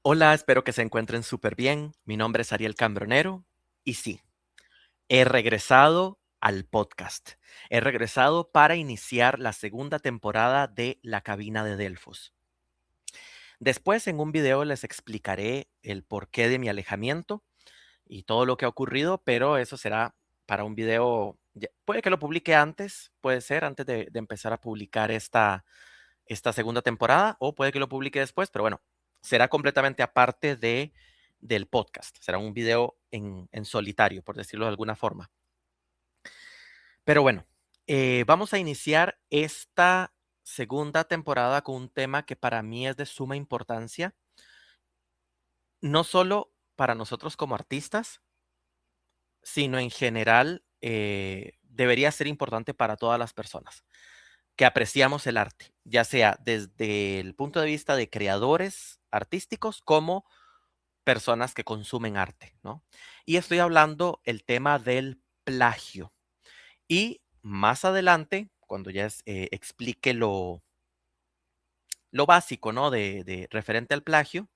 Hola, espero que se encuentren súper bien. Mi nombre es Ariel Cambronero y sí, he regresado al podcast. He regresado para iniciar la segunda temporada de La Cabina de Delfos. Después en un video les explicaré el porqué de mi alejamiento y todo lo que ha ocurrido, pero eso será para un video. Puede que lo publique antes, puede ser antes de empezar a publicar esta segunda temporada, o puede que lo publique después, pero bueno, será completamente aparte del podcast. Será un video en solitario, por decirlo de alguna forma. Pero bueno, vamos a iniciar esta segunda temporada con un tema que para mí es de suma importancia, no solo para nosotros como artistas, sino en general debería ser importante para todas las personas que apreciamos el arte, ya sea desde el punto de vista de creadores artísticos como personas que consumen arte, ¿no? Y estoy hablando el tema del plagio. Y más adelante, cuando ya explique lo básico, ¿no? De referente al plagio,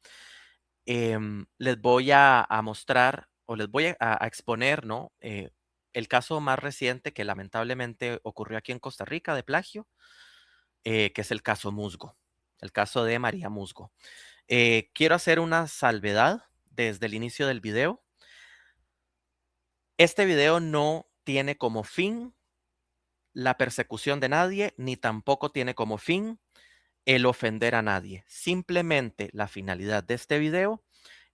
les voy a mostrar o les voy a exponer, ¿no? El caso más reciente que lamentablemente ocurrió aquí en Costa Rica de plagio, que es el caso Musgo, el caso de María Musgo. Quiero hacer una salvedad desde el inicio del video. Este video no tiene como fin la persecución de nadie, ni tampoco tiene como fin el ofender a nadie. Simplemente la finalidad de este video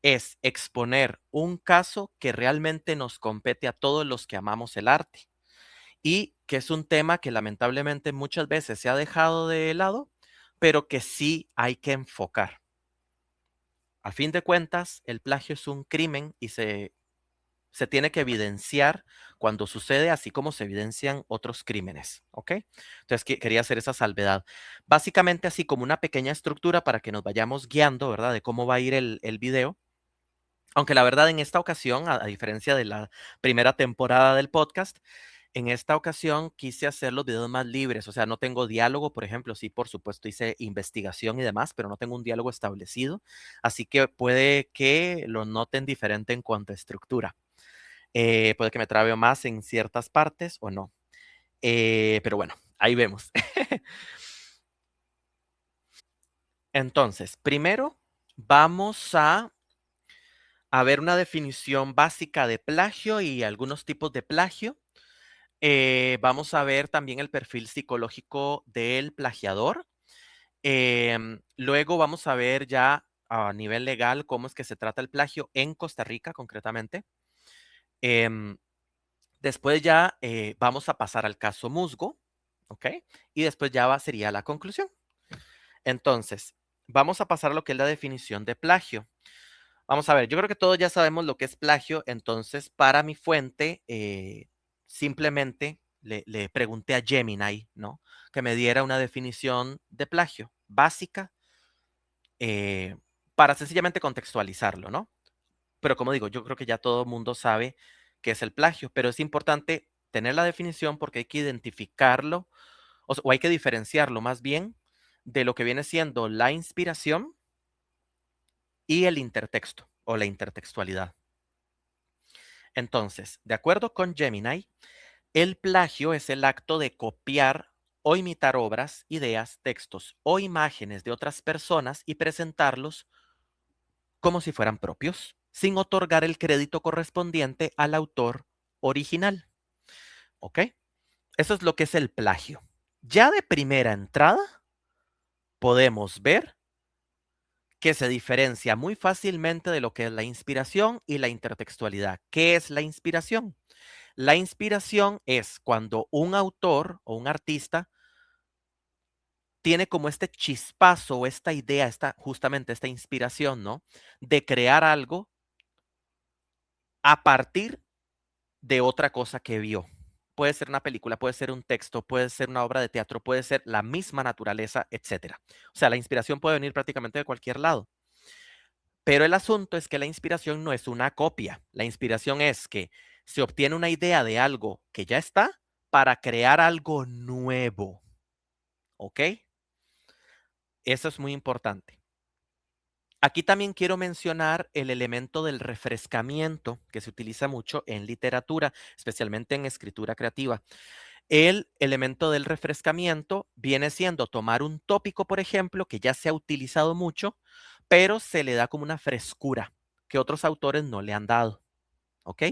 es exponer un caso que realmente nos compete a todos los que amamos el arte y que es un tema que lamentablemente muchas veces se ha dejado de lado, pero que sí hay que enfocar. A fin de cuentas, el plagio es un crimen y se tiene que evidenciar cuando sucede, así como se evidencian otros crímenes, ¿ok? Entonces, quería hacer esa salvedad. Básicamente, así como una pequeña estructura para que nos vayamos guiando, ¿verdad? De cómo va a ir el video. Aunque la verdad, en esta ocasión, a diferencia de la primera temporada del podcast, en esta ocasión quise hacer los videos más libres, o sea, no tengo diálogo, por ejemplo, sí, por supuesto, hice investigación y demás, pero no tengo un diálogo establecido, así que puede que lo noten diferente en cuanto a estructura. Puede que me trabe más en ciertas partes o no. Pero bueno, ahí vemos. Entonces, primero vamos a ver una definición básica de plagio y algunos tipos de plagio. Vamos a ver también el perfil psicológico del plagiador. Luego vamos a ver ya a nivel legal cómo es que se trata el plagio en Costa Rica concretamente. Em, Después ya vamos a pasar al caso Musgo, ¿ok? Y después ya sería la conclusión. Entonces, vamos a pasar a lo que es la definición de plagio. Vamos a ver, yo creo que todos ya sabemos lo que es plagio, entonces para mi fuente simplemente le pregunté a Gemini, ¿no? Que me diera una definición de plagio básica eh, para sencillamente contextualizarlo, ¿no? Pero como digo, yo creo que ya todo el mundo sabe qué es el plagio, pero es importante tener la definición porque hay que identificarlo o hay que diferenciarlo más bien de lo que viene siendo la inspiración y el intertexto o la intertextualidad. Entonces, de acuerdo con Gemini, el plagio es el acto de copiar o imitar obras, ideas, textos o imágenes de otras personas y presentarlos como si fueran propios, sin otorgar el crédito correspondiente al autor original. ¿Ok? Eso es lo que es el plagio. Ya de primera entrada, podemos ver que se diferencia muy fácilmente de lo que es la inspiración y la intertextualidad. ¿Qué es la inspiración? La inspiración es cuando un autor o un artista tiene como este chispazo o esta idea, justamente esta inspiración, ¿no? De crear algo a partir de otra cosa que vio. Puede ser una película, puede ser un texto, puede ser una obra de teatro, puede ser la misma naturaleza, etcétera. O sea, la inspiración puede venir prácticamente de cualquier lado. Pero el asunto es que la inspiración no es una copia. La inspiración es que se obtiene una idea de algo que ya está para crear algo nuevo. ¿Ok? Eso es muy importante. Aquí también quiero mencionar el elemento del refrescamiento que se utiliza mucho en literatura, especialmente en escritura creativa. El elemento del refrescamiento viene siendo tomar un tópico, por ejemplo, que ya se ha utilizado mucho, pero se le da como una frescura que otros autores no le han dado. ¿Ok?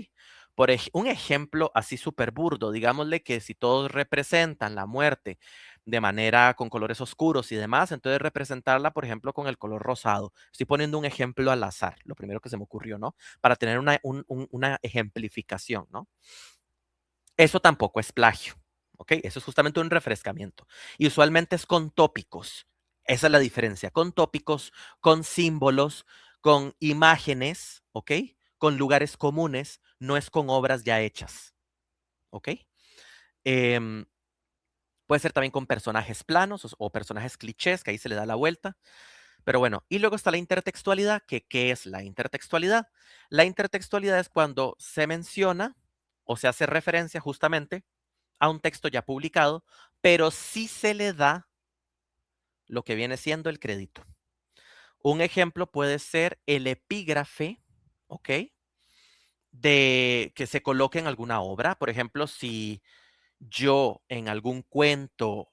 Un ejemplo así súper burdo, digámosle que si todos representan la muerte de manera con colores oscuros y demás, entonces representarla, por ejemplo, con el color rosado. Estoy poniendo un ejemplo al azar, lo primero que se me ocurrió, ¿no? Para tener una ejemplificación, ¿no? Eso tampoco es plagio, ¿ok? Eso es justamente un refrescamiento. Y usualmente es con tópicos. Esa es la diferencia, con tópicos, con símbolos, con imágenes, ¿ok? Con lugares comunes, no es con obras ya hechas, ¿ok? Em, puede ser también con personajes planos o personajes clichés, que ahí se le da la vuelta. Pero bueno, y luego está la intertextualidad, que ¿qué es la intertextualidad? La intertextualidad es cuando se menciona o se hace referencia justamente a un texto ya publicado, pero sí se le da lo que viene siendo el crédito. Un ejemplo puede ser el epígrafe, ¿ok? De que se coloque en alguna obra. Por ejemplo, si yo en algún cuento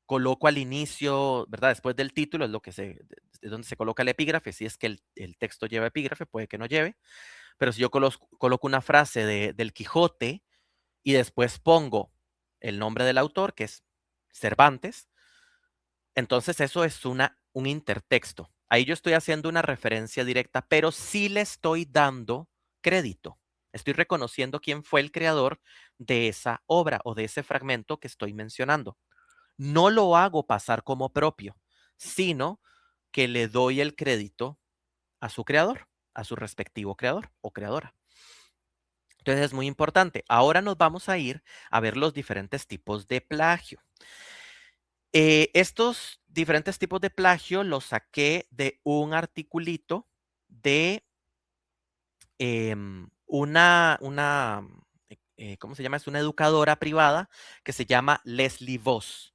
coloco al inicio, ¿verdad? Después del título, es lo que es donde se coloca el epígrafe. Si es que el texto lleva epígrafe, puede que no lleve. Pero si yo coloco una frase del Quijote y después pongo el nombre del autor, que es Cervantes, entonces eso es un intertexto. Ahí yo estoy haciendo una referencia directa, pero sí le estoy dando crédito. Estoy reconociendo quién fue el creador de esa obra o de ese fragmento que estoy mencionando. No lo hago pasar como propio, sino que le doy el crédito a su creador, a su respectivo creador o creadora. Entonces es muy importante. Ahora nos vamos a ir a ver los diferentes tipos de plagio. Estos diferentes tipos de plagio los saqué de un articulito de ¿cómo se llama? Es una educadora privada que se llama Leslie Voss.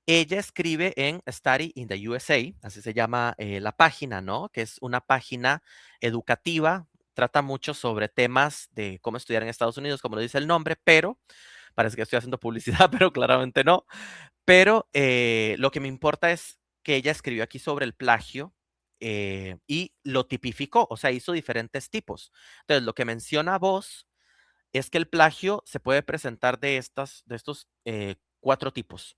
Ella escribe en Study in the USA, así se llama la página, ¿no? Que es una página educativa, trata mucho sobre temas de cómo estudiar en Estados Unidos, como lo dice el nombre, pero parece que estoy haciendo publicidad, pero claramente no. Pero lo que me importa es que ella escribió aquí sobre el plagio y lo tipificó, o sea, hizo diferentes tipos. Entonces, lo que menciona vos es que el plagio se puede presentar de estos 4 tipos.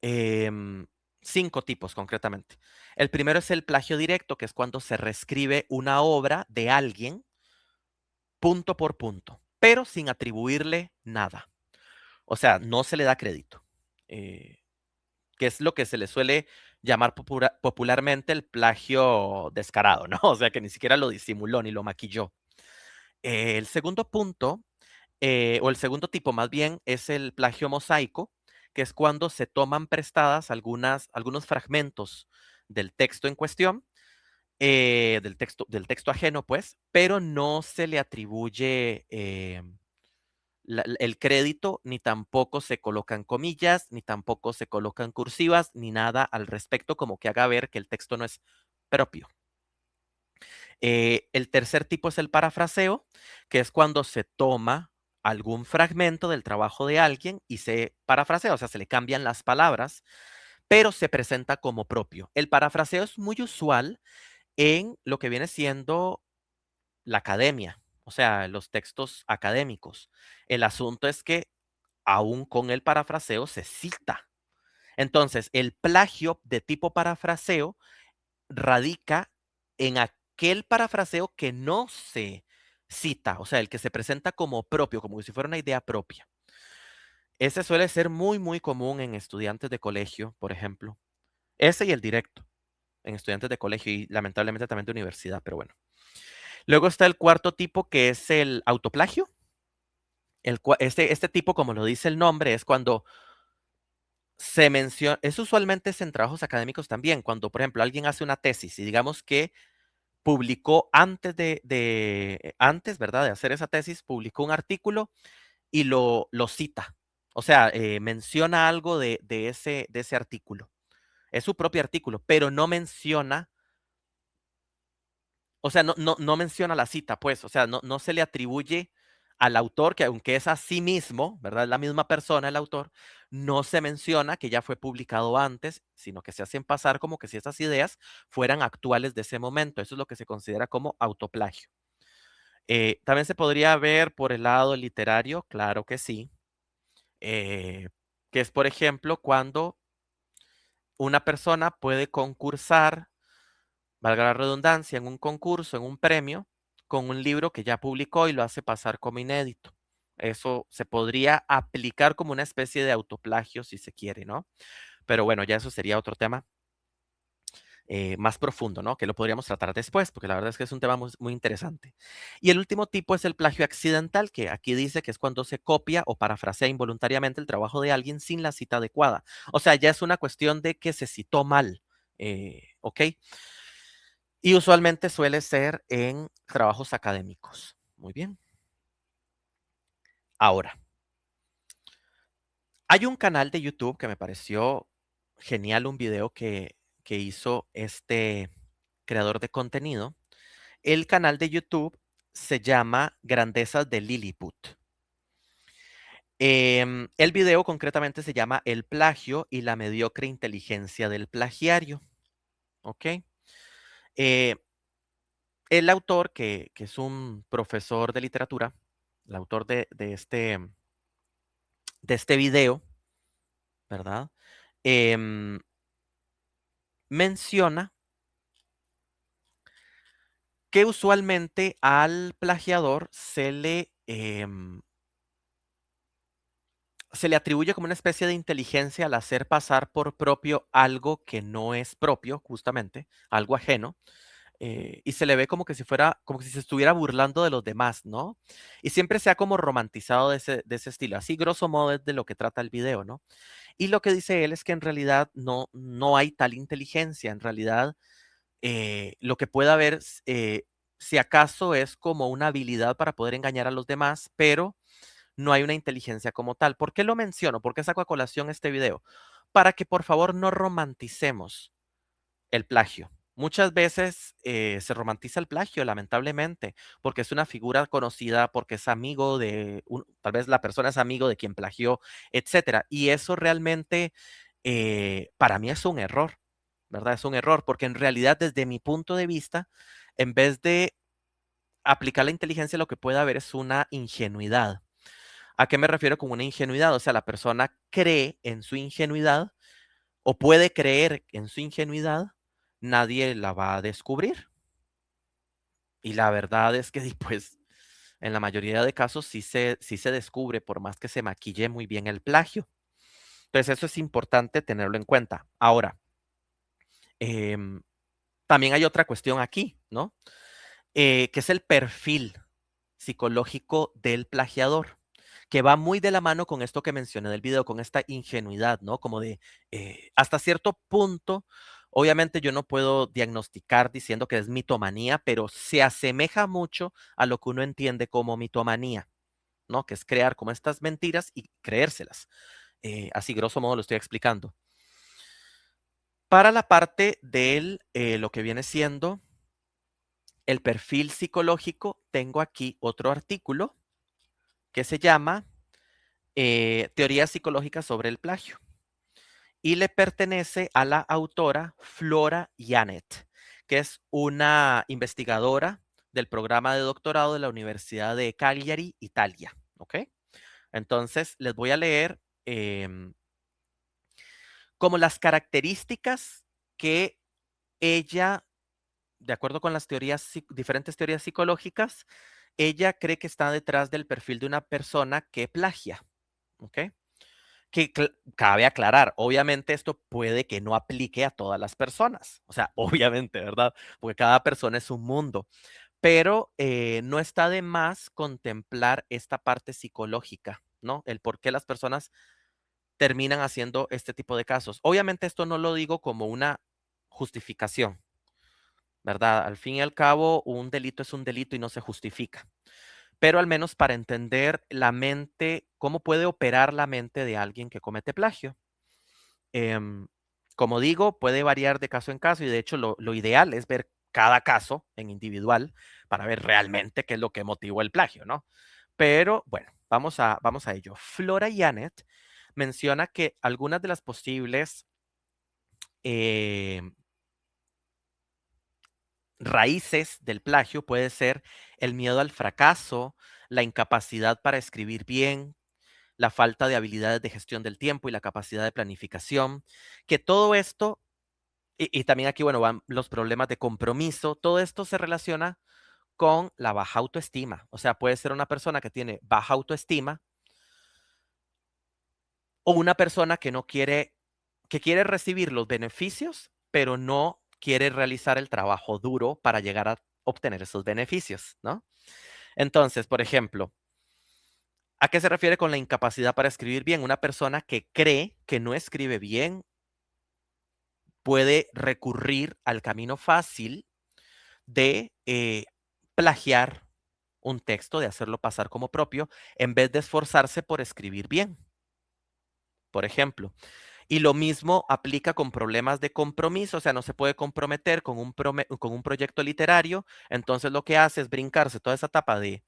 5 tipos concretamente. El primero es el plagio directo, que es cuando se reescribe una obra de alguien punto por punto, pero sin atribuirle nada. O sea, no se le da crédito, que es lo que se le suele llamar popularmente el plagio descarado, ¿no? O sea, que ni siquiera lo disimuló ni lo maquilló. El segundo punto, o el segundo tipo más bien, es el plagio mosaico, que es cuando se toman prestadas algunos fragmentos del texto en cuestión, del texto ajeno, pues, pero no se le atribuye el crédito, ni tampoco se colocan comillas, ni tampoco se colocan cursivas, ni nada al respecto, como que haga ver que el texto no es propio. El tercer tipo es el parafraseo, que es cuando se toma algún fragmento del trabajo de alguien y se parafrasea, o sea, se le cambian las palabras, pero se presenta como propio. El parafraseo es muy usual en lo que viene siendo la academia, o sea, los textos académicos. El asunto es que aún con el parafraseo se cita. Entonces, el plagio de tipo parafraseo radica en aquel parafraseo que no se cita, o sea, el que se presenta como propio, como si fuera una idea propia. Ese suele ser muy, muy común en estudiantes de colegio, por ejemplo. Ese y el directo, en estudiantes de colegio y lamentablemente también de universidad, pero bueno. Luego está el cuarto tipo que es el autoplagio. Este tipo, como lo dice el nombre, es cuando se menciona, es usualmente en trabajos académicos también, cuando, por ejemplo, alguien hace una tesis y digamos que publicó antes, ¿verdad? De hacer esa tesis, publicó un artículo y lo cita. O sea, menciona algo de ese artículo. es su propio artículo, pero no menciona, o sea, no menciona la cita, pues, o sea, no se le atribuye al autor, que aunque es a sí mismo, ¿verdad? Es la misma persona, el autor, no se menciona que ya fue publicado antes, sino que se hacen pasar como que si esas ideas fueran actuales de ese momento. Eso es lo que se considera como autoplagio. También se podría ver por el lado literario, claro que sí, que es, por ejemplo, cuando una persona puede concursar, valga la redundancia, en un concurso, en un premio, con un libro que ya publicó y lo hace pasar como inédito. Eso se podría aplicar como una especie de autoplagio, si se quiere, ¿no? Pero bueno, ya eso sería otro tema más profundo, ¿no? Que lo podríamos tratar después, porque la verdad es que es un tema muy, muy interesante. Y el último tipo es el plagio accidental, que aquí dice que es cuando se copia o parafrasea involuntariamente el trabajo de alguien sin la cita adecuada. O sea, ya es una cuestión de que se citó mal, ¿ok? Y usualmente suele ser en trabajos académicos. Muy bien. Ahora, hay un canal de YouTube que me pareció genial, un video que hizo este creador de contenido. El canal de YouTube se llama Grandezas de Lilliput. El video concretamente se llama El plagio y la mediocre inteligencia del plagiario. ¿Ok? Eh, el autor, que es un profesor de literatura, el autor de este video, ¿verdad? Em, menciona que usualmente al plagiador se le atribuye como una especie de inteligencia al hacer pasar por propio algo que no es propio, justamente, algo ajeno, y se le ve como que si fuera, como que si se estuviera burlando de los demás, ¿no? Y siempre se ha como romantizado de ese estilo. Así, grosso modo, es de lo que trata el video, ¿no? Y lo que dice él es que en realidad no hay tal inteligencia. En realidad, lo que puede haber, si acaso, es como una habilidad para poder engañar a los demás, pero no hay una inteligencia como tal. ¿Por qué lo menciono? ¿Por qué saco a colación este video? Para que por favor no romanticemos el plagio. Muchas veces se romantiza el plagio, lamentablemente, porque es una figura conocida, porque es amigo tal vez la persona es amigo de quien plagió, etcétera. Y eso realmente para mí es un error, ¿verdad? Es un error, porque en realidad desde mi punto de vista, en vez de aplicar la inteligencia, lo que puede haber es una ingenuidad. ¿A qué me refiero con una ingenuidad? O sea, la persona cree en su ingenuidad o puede creer en su ingenuidad, nadie la va a descubrir. Y la verdad es que, pues, en la mayoría de casos sí se descubre, por más que se maquille muy bien el plagio. Entonces, eso es importante tenerlo en cuenta. Ahora, em, también hay otra cuestión aquí, ¿no? Que es el perfil psicológico del plagiador, que va muy de la mano con esto que mencioné del video, con esta ingenuidad, ¿no? Como de, hasta cierto punto, obviamente yo no puedo diagnosticar diciendo que es mitomanía, pero se asemeja mucho a lo que uno entiende como mitomanía, ¿no? Que es crear como estas mentiras y creérselas. Así, grosso modo, lo estoy explicando. Para la parte de lo que viene siendo el perfil psicológico, tengo aquí otro artículo que se llama Teoría psicológica sobre el plagio y le pertenece a la autora Flora Janet, que es una investigadora del programa de doctorado de la Universidad de Cagliari, Italia. ¿Ok? Entonces, les voy a leer como las características que ella, de acuerdo con las diferentes teorías psicológicas, ella cree que está detrás del perfil de una persona que plagia. ¿Ok? Que cabe aclarar, obviamente esto puede que no aplique a todas las personas, o sea, obviamente, ¿verdad? Porque cada persona es un mundo, pero no está de más contemplar esta parte psicológica, ¿no? El por qué las personas terminan haciendo este tipo de casos. Obviamente esto no lo digo como una justificación, ¿verdad? Al fin y al cabo, un delito es un delito y no se justifica, pero al menos para entender la mente, cómo puede operar la mente de alguien que comete plagio. Em, Como digo, puede variar de caso en caso y de hecho lo ideal es ver cada caso en individual para ver realmente qué es lo que motivó el plagio, ¿no? Pero bueno, vamos a ello. Flora Yanet menciona que algunas de las posibles eh, raíces del plagio puede ser el miedo al fracaso, la incapacidad para escribir bien, la falta de habilidades de gestión del tiempo y la capacidad de planificación, que todo esto, y también aquí, bueno, van los problemas de compromiso, todo esto se relaciona con la baja autoestima. O sea, puede ser una persona que tiene baja autoestima o una persona que no quiere, que quiere recibir los beneficios, pero no quiere realizar el trabajo duro para llegar a obtener esos beneficios, ¿no? Entonces, por ejemplo, ¿a qué se refiere con la incapacidad para escribir bien? Una persona que cree que no escribe bien puede recurrir al camino fácil de plagiar un texto, de hacerlo pasar como propio, en vez de esforzarse por escribir bien, por ejemplo. Y lo mismo aplica con problemas de compromiso, o sea, no se puede comprometer con con un proyecto literario, entonces lo que hace es brincarse toda esa etapa de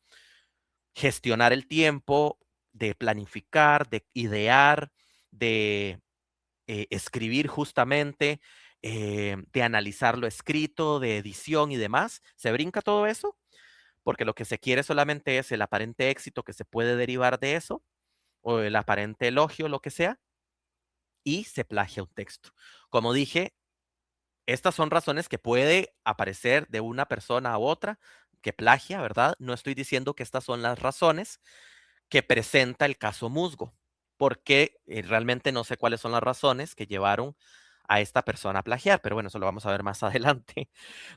gestionar el tiempo, de planificar, de idear, de escribir justamente, de analizar lo escrito, de edición y demás. Se brinca todo eso porque lo que se quiere solamente es el aparente éxito que se puede derivar de eso o el aparente elogio, lo que sea, y se plagia un texto. Como dije, estas son razones que puede aparecer de una persona a otra que plagia, ¿verdad? No estoy diciendo que estas son las razones que presenta el caso Musgo, porque realmente no sé cuáles son las razones que llevaron a esta persona a plagiar, pero bueno, eso lo vamos a ver más adelante,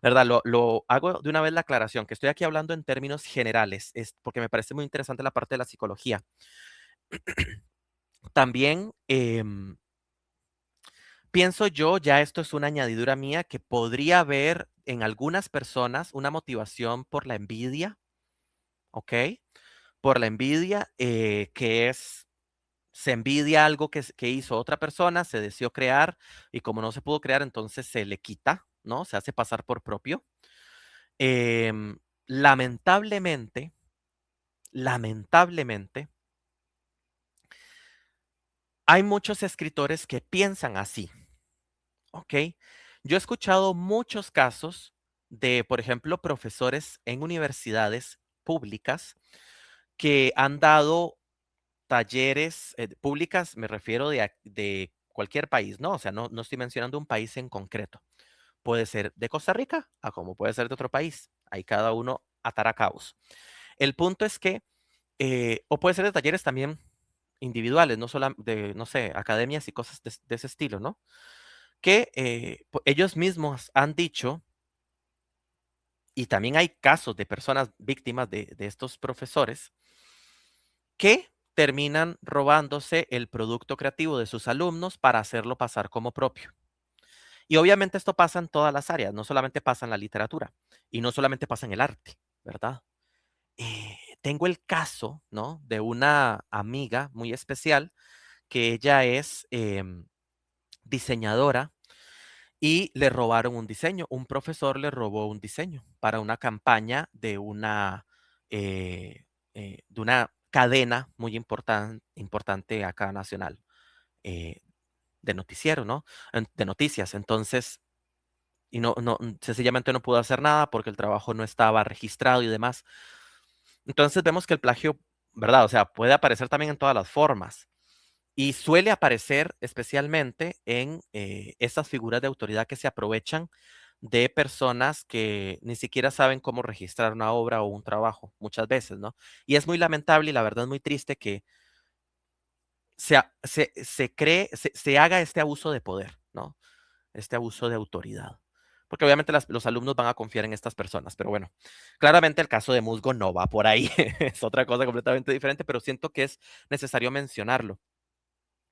¿verdad? Lo hago de una vez la aclaración, que estoy aquí hablando en términos generales, es porque me parece muy interesante la parte de la psicología. También pienso yo, ya esto es una añadidura mía, que podría haber en algunas personas una motivación por la envidia, ¿ok? Por la envidia, que es, se envidia algo que hizo otra persona, se deseó crear y como no se pudo crear, entonces se le quita, ¿no? Se hace pasar por propio. Em, lamentablemente, lamentablemente, hay muchos escritores que piensan así, ¿ok? Yo he escuchado muchos casos de, por ejemplo, profesores en universidades públicas que han dado talleres públicas, me refiero de cualquier país, ¿no? O sea, no estoy mencionando un país en concreto. Puede ser de Costa Rica, a como puede ser de otro país. Ahí cada uno atará cabos. El punto es que, o puede ser de talleres también individuales, no solo de, no sé, academias y cosas de ese estilo, ¿no? Que ellos mismos han dicho, y también hay casos de personas víctimas de estos profesores, que terminan robándose el producto creativo de sus alumnos para hacerlo pasar como propio. Y obviamente esto pasa en todas las áreas, no solamente pasa en la literatura y no solamente pasa en el arte, ¿verdad? Tengo el caso, ¿no? De una amiga muy especial que ella es diseñadora y le robaron un diseño. Un profesor le robó un diseño para una campaña eh, de una cadena muy importante acá nacional eh, de noticiero, ¿no? De noticias. Entonces, y sencillamente no pudo hacer nada porque el trabajo no estaba registrado y demás. Entonces vemos que el plagio, ¿verdad? O sea, puede aparecer también en todas las formas. Y suele aparecer especialmente en estas figuras de autoridad que se aprovechan de personas que ni siquiera saben cómo registrar una obra o un trabajo, muchas veces, ¿no? Y es muy lamentable y la verdad es muy triste que se haga este abuso de poder, ¿no? Este abuso de autoridad. Porque obviamente los alumnos van a confiar en estas personas, pero bueno, claramente el caso de Musgo no va por ahí, es otra cosa completamente diferente, pero siento que es necesario mencionarlo.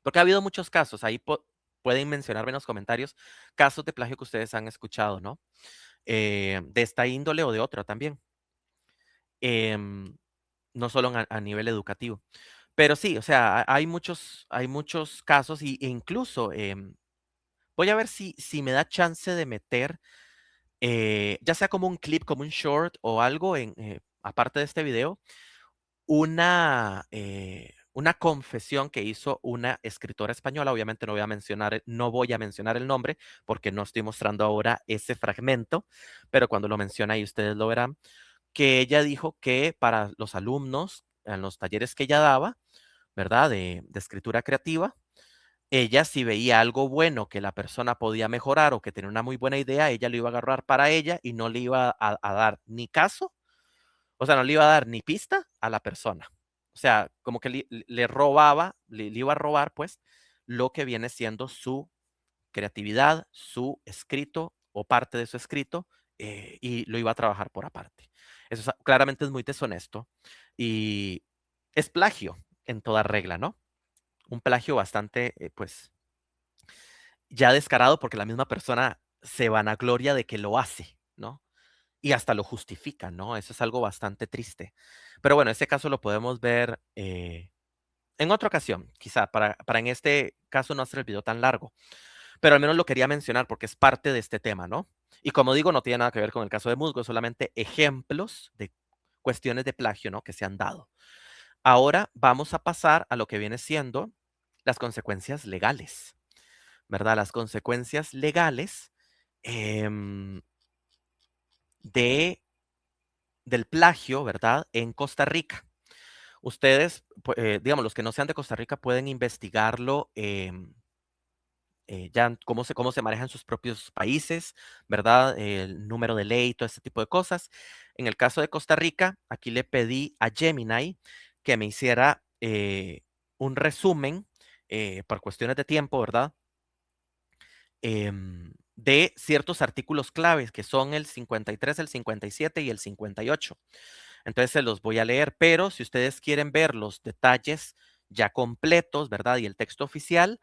Porque ha habido muchos casos, ahí pueden mencionarme en los comentarios casos de plagio que ustedes han escuchado, ¿no? De esta índole o de otra también. Em, no solo a nivel educativo. Pero sí, o sea, hay muchos casos e incluso Voy a ver si me da chance de meter, ya sea como un clip, como un short o algo aparte de este video, una confesión que hizo una escritora española. Obviamente no voy a mencionar el nombre porque no estoy mostrando ahora ese fragmento, pero cuando lo mencione ahí ustedes lo verán, que ella dijo que para los alumnos, en los talleres que ella daba, ¿verdad? De escritura creativa, ella si veía algo bueno que la persona podía mejorar o que tenía una muy buena idea, ella lo iba a agarrar para ella y no le iba a dar ni caso, o sea, no le iba a dar ni pista a la persona. O sea, como que le robaba, le iba a robar, pues, lo que viene siendo su creatividad, su escrito o parte de su escrito, y lo iba a trabajar por aparte. Eso claramente es muy deshonesto y es plagio en toda regla, ¿no? Un plagio bastante, pues, ya descarado porque la misma persona se vanagloria de que lo hace, ¿no? Y hasta lo justifica, ¿no? Eso es algo bastante triste. Pero bueno, ese caso lo podemos ver en otra ocasión, quizá, para en este caso no hacer el video tan largo. Pero al menos lo quería mencionar porque es parte de este tema, ¿no? Y como digo, no tiene nada que ver con el caso de Musgo, solamente ejemplos de cuestiones de plagio, ¿no? Que se han dado. Ahora vamos a pasar a lo que viene siendo las consecuencias legales, ¿verdad? Las consecuencias legales em, de, del plagio, ¿verdad? En Costa Rica. Ustedes, digamos, los que no sean de Costa Rica pueden investigarlo ya cómo se manejan sus propios países, ¿verdad? El número de ley, todo ese tipo de cosas. En el caso de Costa Rica, aquí le pedí a Gemini que me hiciera un resumen por cuestiones de tiempo, ¿verdad? De ciertos artículos claves, que son el 53, el 57 y el 58. Entonces se los voy a leer, pero si ustedes quieren ver los detalles ya completos, ¿verdad? Y el texto oficial,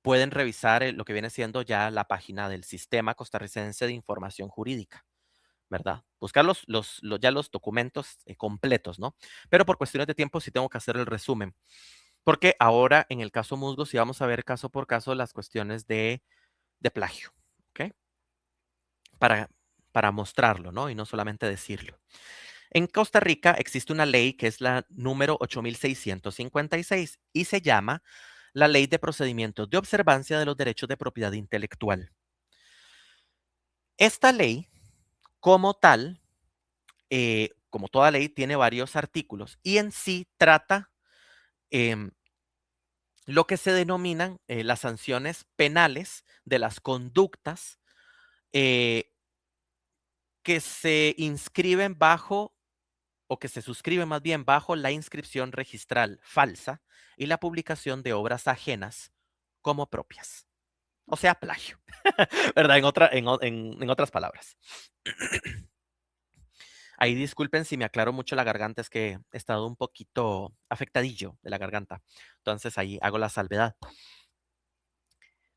pueden revisar lo que viene siendo ya la página del Sistema Costarricense de Información Jurídica, ¿verdad? Buscar ya los documentos completos, ¿no? Pero por cuestiones de tiempo sí tengo que hacer el resumen. Porque ahora en el caso Musgo sí vamos a ver caso por caso las cuestiones de plagio, ¿ok? Para, para mostrarlo, ¿no? Y no solamente decirlo. En Costa Rica existe una ley que es la número 8656 y se llama la Ley de Procedimientos de Observancia de los Derechos de Propiedad Intelectual. Esta ley, como tal, como toda ley, tiene varios artículos y en sí trata em, lo que se denominan las sanciones penales de las conductas eh, que se inscriben bajo o que se suscriben más bien bajo la inscripción registral falsa y la publicación de obras ajenas como propias. O sea, plagio, ¿verdad? En otras palabras. Ahí disculpen si me aclaro mucho la garganta, es que he estado un poquito afectadillo de la garganta. Entonces ahí hago la salvedad.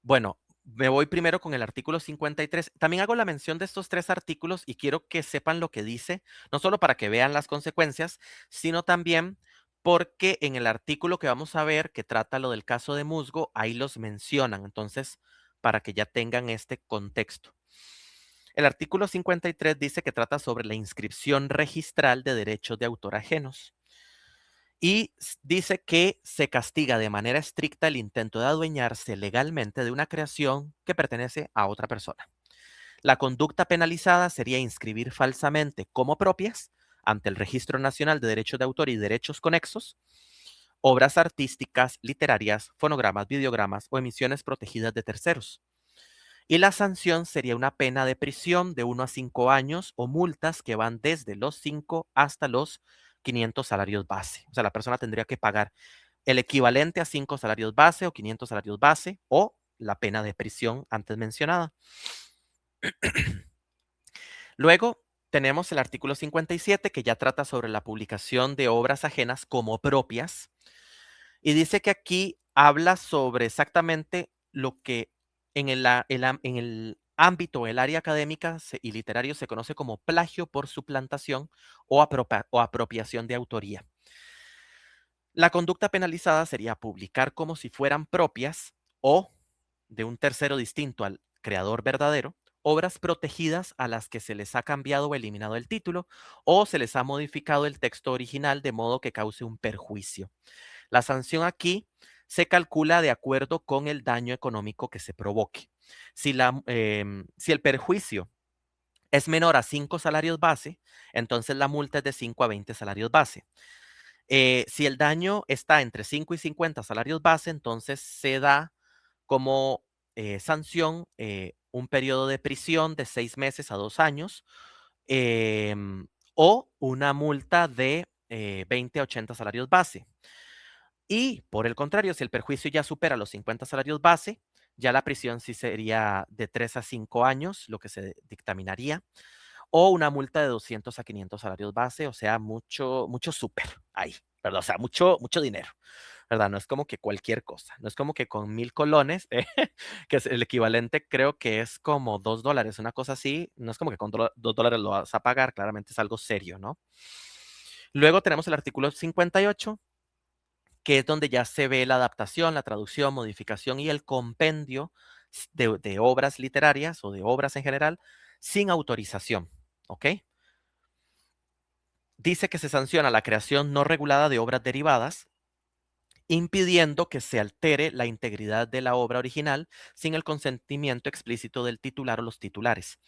Bueno, me voy primero con el artículo 53. También hago la mención de estos tres artículos y quiero que sepan lo que dice, no solo para que vean las consecuencias, sino también porque en el artículo que vamos a ver, que trata lo del caso de Musgo, ahí los mencionan. Entonces, para que ya tengan este contexto. El artículo 53 dice que trata sobre la inscripción registral de derechos de autor ajenos. Y dice que se castiga de manera estricta el intento de adueñarse legalmente de una creación que pertenece a otra persona. La conducta penalizada sería inscribir falsamente como propias ante el Registro Nacional de Derechos de Autor y Derechos Conexos obras artísticas, literarias, fonogramas, videogramas o emisiones protegidas de terceros. Y la sanción sería una pena de prisión de 1 a 5 años o multas que van desde los 5 hasta los 500 salarios base. O sea, la persona tendría que pagar el equivalente a 5 salarios base o 500 salarios base o la pena de prisión antes mencionada. Luego tenemos el artículo 57 que ya trata sobre la publicación de obras ajenas como propias y dice que aquí habla sobre exactamente lo que en el ámbito, el área académica y literario se conoce como plagio por suplantación o apropiación de autoría. La conducta penalizada sería publicar como si fueran propias o de un tercero distinto al creador verdadero, obras protegidas a las que se les ha cambiado o eliminado el título o se les ha modificado el texto original de modo que cause un perjuicio. La sanción aquí se calcula de acuerdo con el daño económico que se provoque. Si el perjuicio es menor a 5 salarios base, entonces la multa es de 5 a 20 salarios base. Si el daño está entre 5 y 50 salarios base, entonces se da como sanción un periodo de prisión de 6 meses a 2 años o una multa de 20 a 80 salarios base. Y por el contrario, si el perjuicio ya supera los 50 salarios base, ya la prisión sí sería de 3 a 5 años, lo que se dictaminaría, o una multa de 200 a 500 salarios base, o sea, mucho, mucho súper ahí, ¿verdad? O sea, mucho, mucho dinero, ¿verdad? No es como que cualquier cosa, no es como que con 1000 colones, que es el equivalente, creo que es como $2, una cosa así, no es como que con $2 lo vas a pagar, claramente es algo serio, ¿no? Luego tenemos el artículo 58, que es donde ya se ve la adaptación, la traducción, modificación y el compendio de obras literarias o de obras en general sin autorización, ¿ok? Dice que se sanciona la creación no regulada de obras derivadas, impidiendo que se altere la integridad de la obra original sin el consentimiento explícito del titular o los titulares.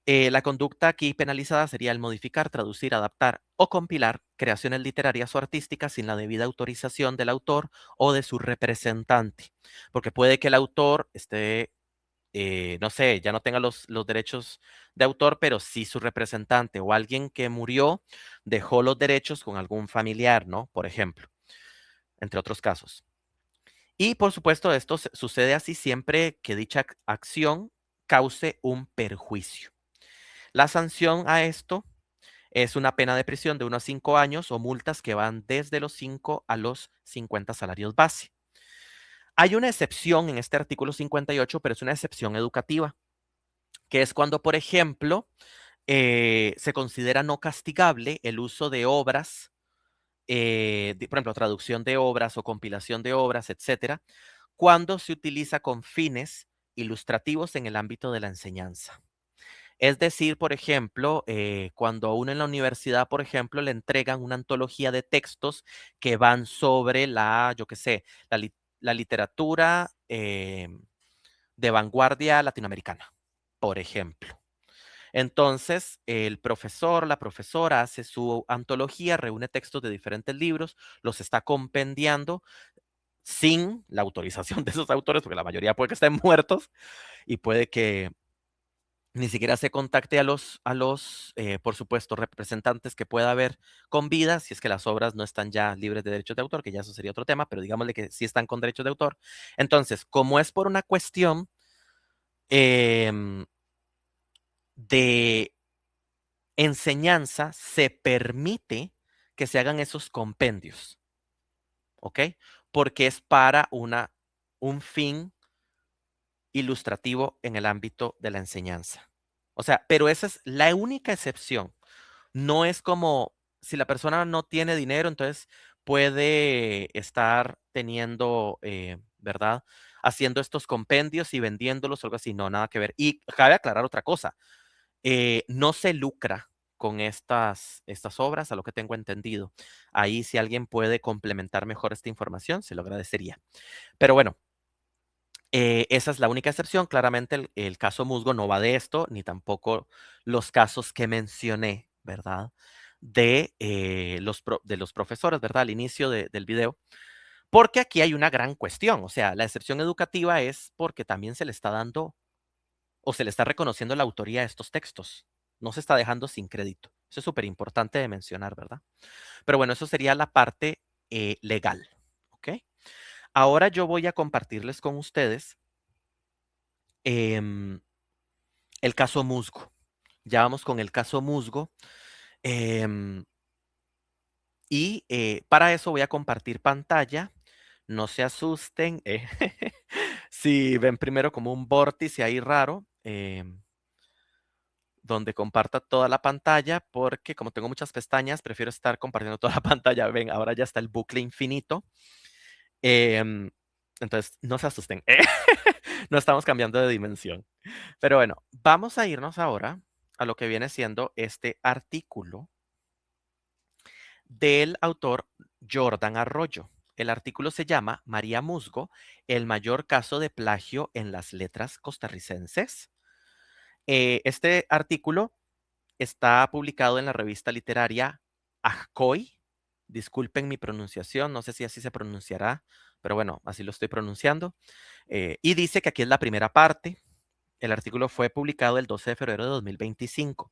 La conducta aquí penalizada sería el modificar, traducir, adaptar o compilar creaciones literarias o artísticas sin la debida autorización del autor o de su representante, porque puede que el autor esté, no sé, ya no tenga los derechos de autor, pero sí su representante o alguien que murió dejó los derechos con algún familiar, ¿no? Por ejemplo, entre otros casos. Y por supuesto, esto sucede así siempre que dicha acción cause un perjuicio. La sanción a esto es una pena de prisión de 1 a 5 años o multas que van desde los 5 a los 50 salarios base. Hay una excepción en este artículo 58, pero es una excepción educativa, que es cuando, por ejemplo, se considera no castigable el uso de obras, por ejemplo, traducción de obras o compilación de obras, etcétera, cuando se utiliza con fines ilustrativos en el ámbito de la enseñanza. Es decir, por ejemplo, cuando a uno en la universidad, por ejemplo, le entregan una antología de textos que van sobre yo qué sé, la literatura de vanguardia latinoamericana, por ejemplo. Entonces, el profesor, la profesora hace su antología, reúne textos de diferentes libros, los está compendiando sin la autorización de esos autores, porque la mayoría puede que estén muertos y puede que ni siquiera se contacte por supuesto, representantes que pueda haber con vida, si es que las obras no están ya libres de derechos de autor, que ya eso sería otro tema, pero digámosle que sí están con derechos de autor. Entonces, como es por una cuestión em, de enseñanza, se permite que se hagan esos compendios, ¿ok? Porque es para un fin ilustrativo en el ámbito de la enseñanza. O sea, pero esa es la única excepción. No es como si la persona no tiene dinero, entonces puede estar teniendo, ¿verdad? Haciendo estos compendios y vendiéndolos o algo así. No, nada que ver. Y cabe aclarar otra cosa. No se lucra con estas obras, a lo que tengo entendido. Ahí si alguien puede complementar mejor esta información, se lo agradecería. Pero bueno, esa es la única excepción. Claramente el caso Musgo no va de esto, ni tampoco los casos que mencioné, ¿verdad? De los profesores, ¿verdad? Al inicio del video. Porque aquí hay una gran cuestión. O sea, la excepción educativa es porque también se le está dando o se le está reconociendo la autoría de estos textos. No se está dejando sin crédito. Eso es súper importante de mencionar, ¿verdad? Pero bueno, eso sería la parte legal. ¿Ok? Ahora yo voy a compartirles con ustedes em, el caso Musgo. Ya vamos con el caso Musgo. em, y para eso voy a compartir pantalla. No se asusten. Si ven primero como un vórtice ahí raro, donde comparta toda la pantalla, porque como tengo muchas pestañas, prefiero estar compartiendo toda la pantalla. Ven, ahora ya está el bucle infinito. Em, entonces, no se asusten. No estamos cambiando de dimensión. Pero bueno, vamos a irnos ahora a lo que viene siendo este artículo del autor Jordan Arroyo. El artículo se llama María Musgo, el mayor caso de plagio en las letras costarricenses. Este artículo está publicado en la revista literaria Ajcoy. Disculpen mi pronunciación, no sé si así se pronunciará, pero bueno, así lo estoy pronunciando. Y dice que aquí es la primera parte. El artículo fue publicado el 12 de febrero de 2025.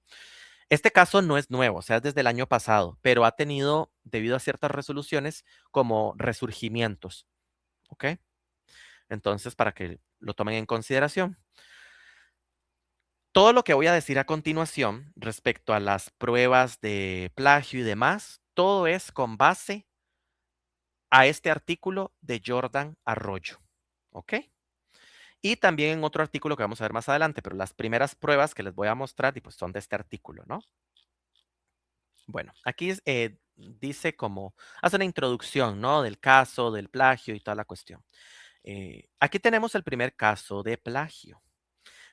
Este caso no es nuevo, o sea, es desde el año pasado, pero ha tenido, debido a ciertas resoluciones, como resurgimientos. ¿Ok? Entonces, para que lo tomen en consideración. Todo lo que voy a decir a continuación respecto a las pruebas de plagio y demás, todo es con base a este artículo de Jordan Arroyo. ¿Ok? Y también en otro artículo que vamos a ver más adelante, pero las primeras pruebas que les voy a mostrar pues, son de este artículo, ¿no? Bueno, aquí dice como, hace una introducción, ¿no? Del caso, del plagio y toda la cuestión. Aquí tenemos el primer caso de plagio,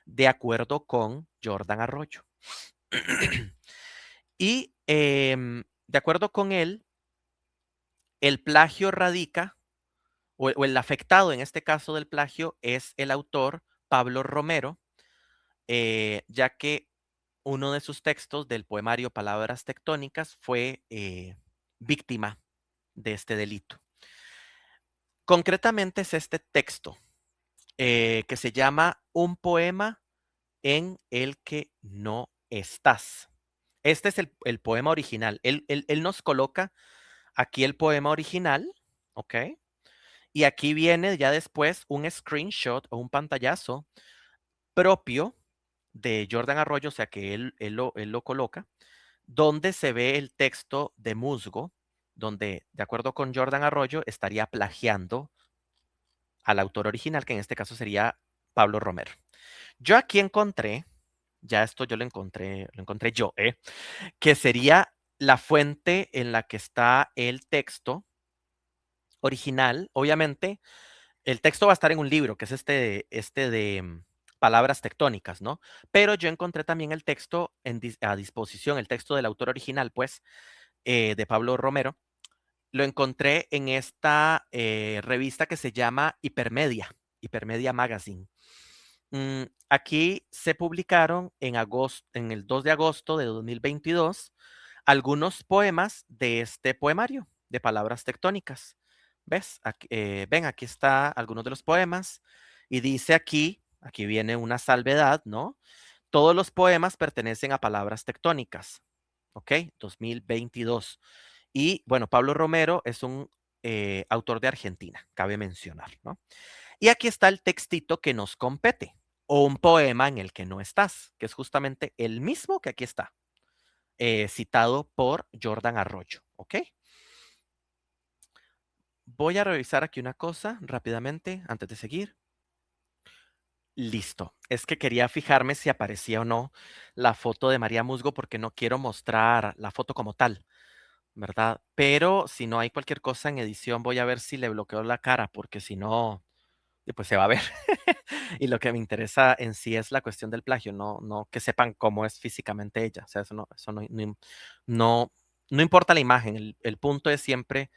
de acuerdo con Jordan Arroyo. Y de acuerdo con él, el plagio radica, o el afectado en este caso del plagio es el autor Pablo Romero, ya que uno de sus textos del poemario Palabras Tectónicas fue víctima de este delito. Concretamente es este texto que se llama Un poema en el que no estás. Este es el poema original. Él nos coloca aquí el poema original, ¿ok? Y aquí viene ya después un screenshot o un pantallazo propio de Jordan Arroyo, o sea que él lo coloca, donde se ve el texto de Musgo, donde, de acuerdo con Jordan Arroyo, estaría plagiando al autor original, que en este caso sería Pablo Romero. Yo aquí encontré, ya esto yo lo encontré yo, que sería la fuente en la que está el texto original. Obviamente, el texto va a estar en un libro, que es este de palabras tectónicas, ¿no? Pero yo encontré también el texto a disposición, el texto del autor original, pues, de Pablo Romero. Lo encontré en esta revista que se llama Hipermedia, Hipermedia Magazine. Aquí se publicaron en el 2 de agosto de 2022 algunos poemas de este poemario de palabras tectónicas. ¿Ves? Ven, aquí está algunos de los poemas y dice aquí viene una salvedad, ¿no? Todos los poemas pertenecen a palabras tectónicas, ¿ok? 2022. Y bueno, Pablo Romero es un autor de Argentina, cabe mencionar, ¿no? Y aquí está el textito que nos compete, o un poema en el que no estás, que es justamente el mismo que aquí está, citado por Jordan Arroyo, ¿ok? Voy a revisar aquí una cosa rápidamente antes de seguir. Listo. Es que quería fijarme si aparecía o no la foto de María Musgo porque no quiero mostrar la foto como tal, ¿verdad? Pero si no hay cualquier cosa en edición, voy a ver si le bloqueo la cara porque si no, pues se va a ver. Y lo que me interesa en sí es la cuestión del plagio, no que sepan cómo es físicamente ella. O sea, no, no importa la imagen, el punto es siempre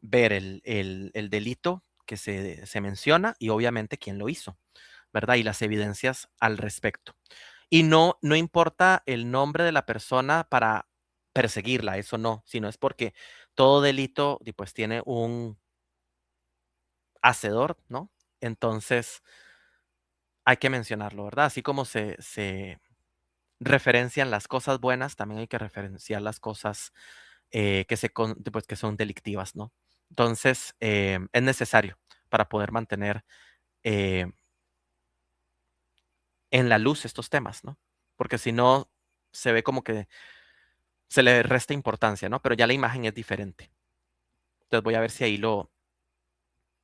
ver el delito que se menciona y obviamente quién lo hizo, ¿verdad? Y las evidencias al respecto. Y no importa el nombre de la persona para perseguirla, eso no, sino es porque todo delito pues tiene un hacedor, ¿no? Entonces hay que mencionarlo, ¿verdad? Así como se referencian las cosas buenas, también hay que referenciar las cosas pues, que son delictivas, ¿no? Entonces, es necesario para poder mantener eh, en la luz estos temas, ¿no? Porque si no, se ve como que se le resta importancia, ¿no? Pero ya la imagen es diferente. Entonces voy a ver si ahí lo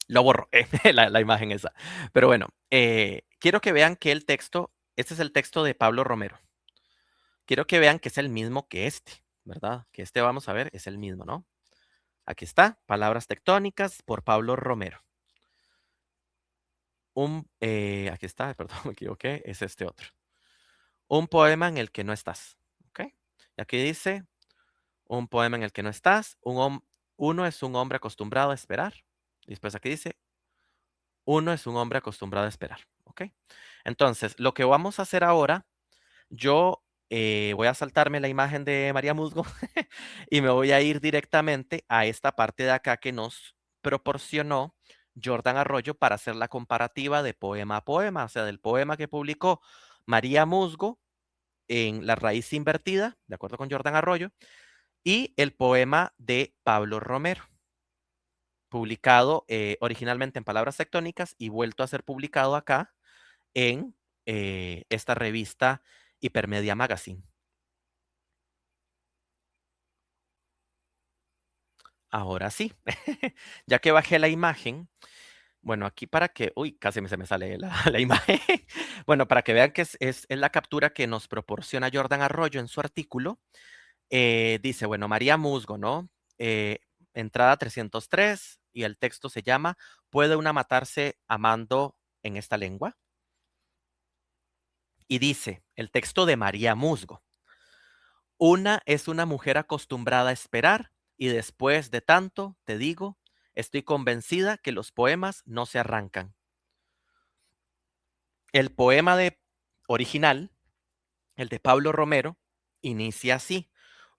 borro, la imagen esa. Pero bueno, quiero que vean que el texto, este es el texto de Pablo Romero. Quiero que vean que es el mismo que este, ¿verdad? Que este vamos a ver es el mismo, ¿no? Aquí está, Palabras Tectónicas por Pablo Romero. aquí está, perdón, me equivoqué, es este otro. Un poema en el que no estás, ¿ok? Y aquí dice, un poema en el que no estás, uno es un hombre acostumbrado a esperar. Y después aquí dice, uno es un hombre acostumbrado a esperar, ¿ok? Entonces, lo que vamos a hacer ahora, yo voy a saltarme la imagen de María Musgo y me voy a ir directamente a esta parte de acá que nos proporcionó Jordan Arroyo para hacer la comparativa de poema a poema, o sea, del poema que publicó María Musgo en La raíz invertida, de acuerdo con Jordan Arroyo, y el poema de Pablo Romero, publicado originalmente en Palabras Tectónicas y vuelto a ser publicado acá en esta revista Hipermedia Magazine. Ahora sí, ya que bajé la imagen, bueno, aquí para que, uy, casi se me sale la imagen. Bueno, para que vean que es la captura que nos proporciona Jordan Arroyo en su artículo. Dice, bueno, María Musgo, ¿no? Eh, entrada 303 y el texto se llama ¿Puede una matarse amando en esta lengua? Y dice, el texto de María Musgo, una es una mujer acostumbrada a esperar y después de tanto, te digo, estoy convencida que los poemas no se arrancan. El poema original, el de Pablo Romero, inicia así.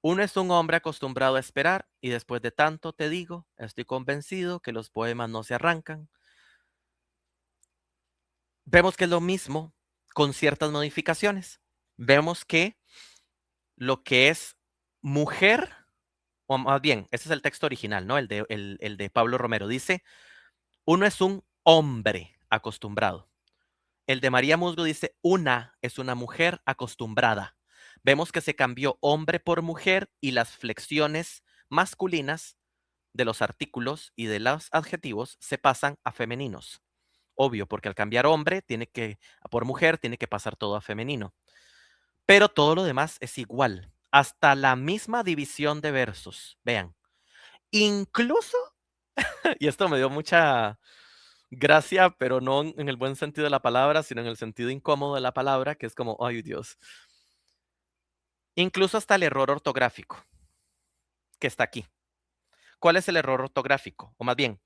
Uno es un hombre acostumbrado a esperar y después de tanto, te digo, estoy convencido que los poemas no se arrancan. Vemos que es lo mismo con ciertas modificaciones. Vemos que lo que es mujer, o más bien, ese es el texto original, ¿no? El de Pablo Romero. Dice, uno es un hombre acostumbrado. El de María Musgo dice, una es una mujer acostumbrada. Vemos que se cambió hombre por mujer y las flexiones masculinas de los artículos y de los adjetivos se pasan a femeninos. Obvio, porque al cambiar hombre por mujer tiene que pasar todo a femenino. Pero todo lo demás es igual. Hasta la misma división de versos. Vean. Incluso, y esto me dio mucha gracia, pero no en el buen sentido de la palabra, sino en el sentido incómodo de la palabra, que es como, ay Dios. Incluso hasta el error ortográfico que está aquí. ¿Cuál es el error ortográfico? O más bien,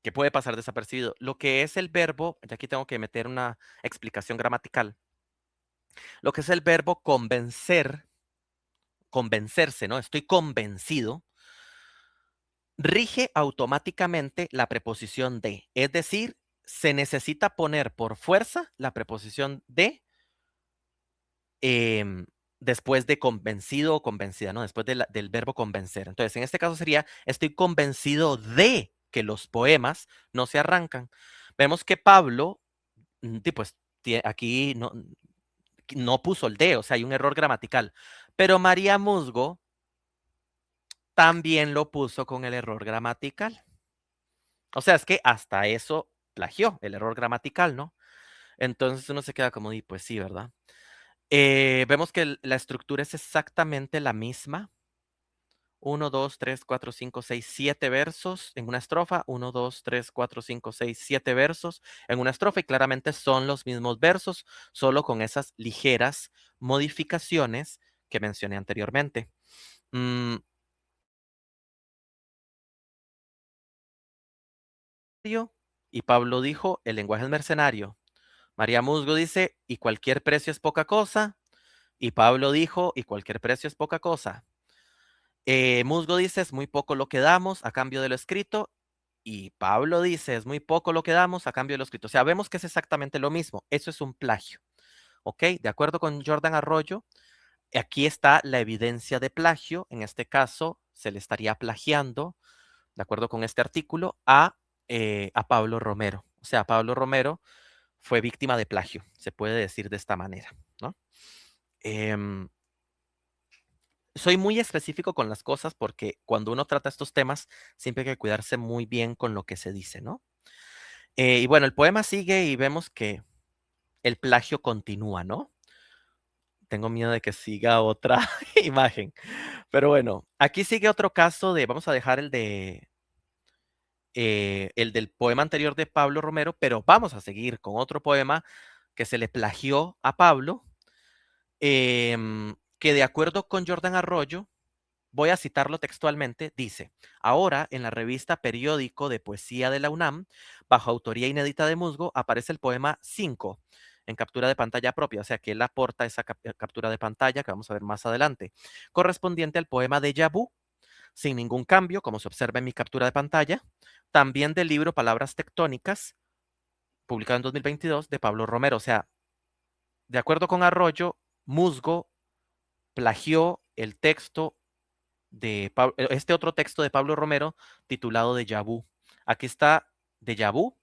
que puede pasar desapercibido. Lo que es el verbo, y aquí tengo que meter una explicación gramatical. Lo que es el verbo convencer, convencerse, ¿no? Estoy convencido, rige automáticamente la preposición de. Es decir, se necesita poner por fuerza la preposición de em, después de convencido o convencida, ¿no? Después del verbo convencer. Entonces, en este caso sería, estoy convencido de que los poemas no se arrancan. Vemos que Pablo, pues aquí no puso el de, o sea, hay un error gramatical. Pero María Musgo también lo puso con el error gramatical. O sea, es que hasta eso plagió el error gramatical, ¿no? Entonces uno se queda como, y pues sí, ¿verdad? Vemos que la estructura es exactamente la misma. 1, 2, 3, 4, 5, 6, 7 versos en una estrofa. 1, 2, 3, 4, 5, 6, 7 versos en una estrofa y claramente son los mismos versos, solo con esas ligeras modificaciones que mencioné anteriormente. Mm, y Pablo dijo, el lenguaje es mercenario. María Musgo dice, y cualquier precio es poca cosa. Y Pablo dijo, y cualquier precio es poca cosa. Musgo dice, es muy poco lo que damos a cambio de lo escrito. Y Pablo dice, es muy poco lo que damos a cambio de lo escrito. O sea, vemos que es exactamente lo mismo. Eso es un plagio. ¿Ok? De acuerdo con Jordan Arroyo, aquí está la evidencia de plagio. En este caso, se le estaría plagiando, de acuerdo con este artículo, a Pablo Romero. O sea, Pablo Romero fue víctima de plagio, se puede decir de esta manera, ¿no? Em, soy muy específico con las cosas porque cuando uno trata estos temas, siempre hay que cuidarse muy bien con lo que se dice, ¿no? Y bueno, el poema sigue y vemos que el plagio continúa, ¿no? Tengo miedo de que siga otra imagen. Pero bueno, aquí sigue otro caso de, vamos a dejar el del poema anterior de Pablo Romero, pero vamos a seguir con otro poema que se le plagió a Pablo, que de acuerdo con Jordan Arroyo, voy a citarlo textualmente, dice: ahora en la revista Periódico de Poesía de la UNAM, bajo autoría inédita de Musgo, aparece el poema 5 en captura de pantalla propia, o sea que él aporta esa captura de pantalla que vamos a ver más adelante, correspondiente al poema Déjà Vu, sin ningún cambio, como se observa en mi captura de pantalla, también del libro Palabras Tectónicas, publicado en 2022, de Pablo Romero. O sea, de acuerdo con Arroyo, Musgo plagió el texto de este otro texto de Pablo Romero titulado Déjà Vu. Aquí está Déjà Vu.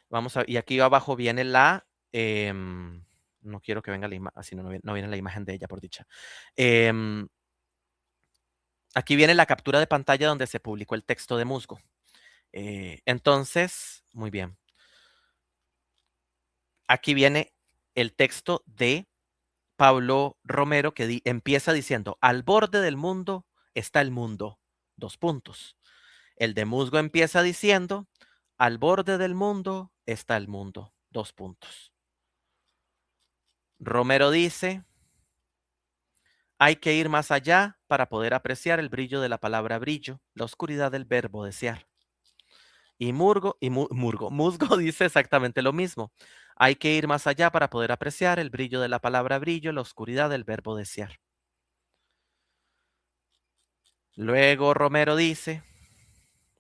Vamos a, y aquí abajo viene la. No quiero que venga la imagen, así no viene la imagen de ella, por dicha. Aquí viene la captura de pantalla donde se publicó el texto de Musgo. Entonces, muy bien. Aquí viene el texto de Pablo Romero que empieza diciendo: al borde del mundo está el mundo. Dos puntos. El de Musgo empieza diciendo: al borde del mundo está el mundo. Dos puntos. Romero dice: hay que ir más allá para poder apreciar el brillo de la palabra brillo, la oscuridad del verbo desear. Y Musgo dice exactamente lo mismo. Hay que ir más allá para poder apreciar el brillo de la palabra brillo, la oscuridad del verbo desear. Luego Romero dice,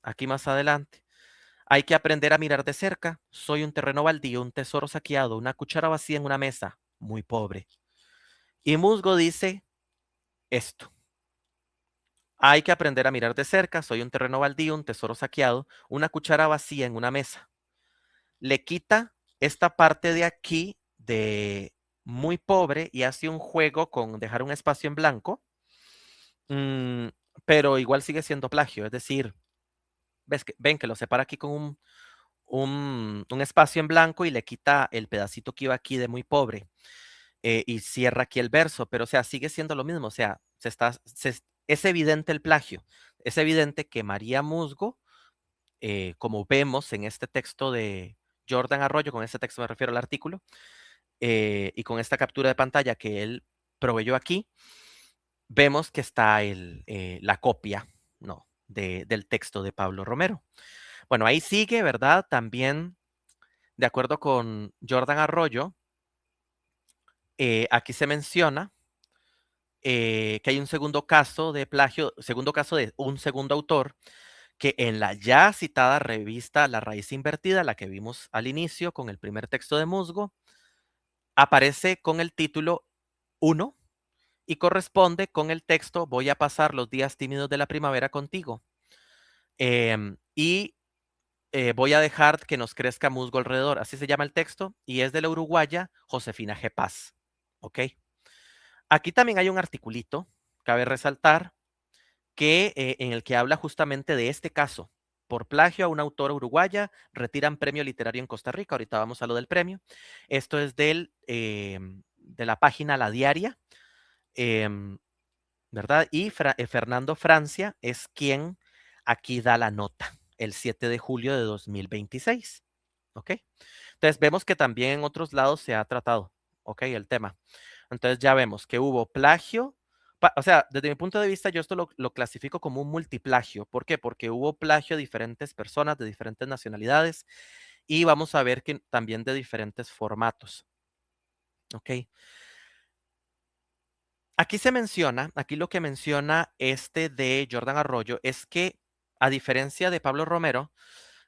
aquí más adelante: hay que aprender a mirar de cerca. Soy un terreno baldío, un tesoro saqueado, una cuchara vacía en una mesa, muy pobre. Y Musgo dice esto: hay que aprender a mirar de cerca. Soy un terreno baldío, un tesoro saqueado, una cuchara vacía en una mesa. Le quita esta parte de aquí de muy pobre y hace un juego con dejar un espacio en blanco, pero igual sigue siendo plagio. Es decir, ven que lo separa aquí con un espacio en blanco y le quita el pedacito que iba aquí de muy pobre, y cierra aquí el verso, pero o sea, sigue siendo lo mismo, o sea, es evidente el plagio, es evidente que María Musgo, como vemos en este texto de Jordan Arroyo, con este texto me refiero al artículo, y con esta captura de pantalla que él proveyó aquí, vemos que está la copia, ¿no? Del texto de Pablo Romero. Bueno, ahí sigue, ¿verdad? También, de acuerdo con Jordan Arroyo, aquí se menciona que hay un segundo caso de plagio, segundo caso de un segundo autor, que en la ya citada revista La Raíz Invertida, la que vimos al inicio con el primer texto de Musgo, aparece con el título 1 y corresponde con el texto Voy a pasar los días tímidos de la primavera contigo. Y voy a dejar que nos crezca musgo alrededor. Así se llama el texto y es de la uruguaya Josefina G. Paz. ¿Ok? Aquí también hay un articulito, cabe resaltar, que en el que habla justamente de este caso. Por plagio a una autora uruguaya, retiran premio literario en Costa Rica. Ahorita vamos a lo del premio. Esto es de la página La Diaria, ¿verdad? Y Fernando Francia es quien aquí da la nota, el 7 de julio de 2026. ¿Ok? Entonces vemos que también en otros lados se ha tratado, ¿ok? El tema. Entonces ya vemos que hubo plagio. O sea, desde mi punto de vista, yo esto lo clasifico como un multiplagio. ¿Por qué? Porque hubo plagio de diferentes personas, de diferentes nacionalidades, y vamos a ver que también de diferentes formatos. ¿Ok? Aquí se menciona, aquí lo que menciona este de Jordan Arroyo es que, a diferencia de Pablo Romero,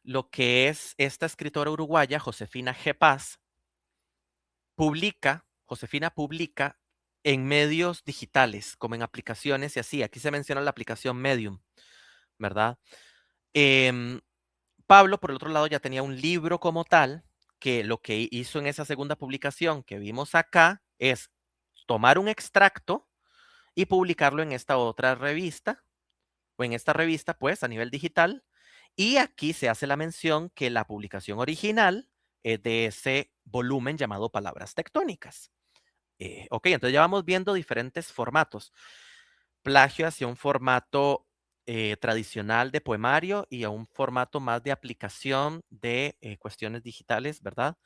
lo que es esta escritora uruguaya, Josefina G. Paz, Josefina publica en medios digitales, como en aplicaciones y así. Aquí se menciona la aplicación Medium, ¿verdad? Em, Pablo, por el otro lado, ya tenía un libro como tal, que lo que hizo en esa segunda publicación que vimos acá es tomar un extracto y publicarlo en esta otra revista, o en esta revista, pues, a nivel digital. Y aquí se hace la mención que la publicación original es de ese volumen llamado Palabras Tectónicas. Ok, entonces ya vamos viendo diferentes formatos. Plagio hacia un formato tradicional de poemario y a un formato más de aplicación de cuestiones digitales, ¿verdad?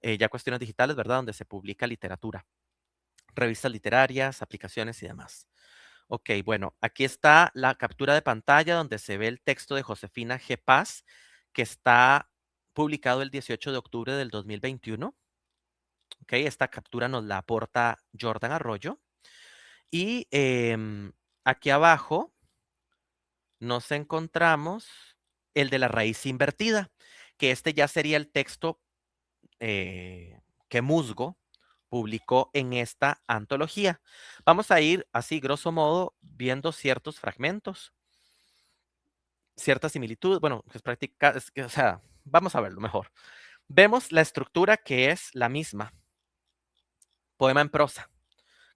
Ya cuestiones digitales, ¿verdad? Donde se publica literatura, revistas literarias, aplicaciones y demás. Ok, bueno, aquí está la captura de pantalla donde se ve el texto de Josefina G. Paz, que está publicado el 18 de octubre del 2021. Ok, esta captura nos la aporta Jordan Arroyo. Y aquí abajo nos encontramos el de la raíz invertida, que este ya sería el texto que Musgo publicó en esta antología. Vamos a ir así, grosso modo, viendo ciertos fragmentos, cierta similitud, bueno, es práctica, es que, o sea, vamos a verlo mejor. Vemos la estructura que es la misma, poema en prosa.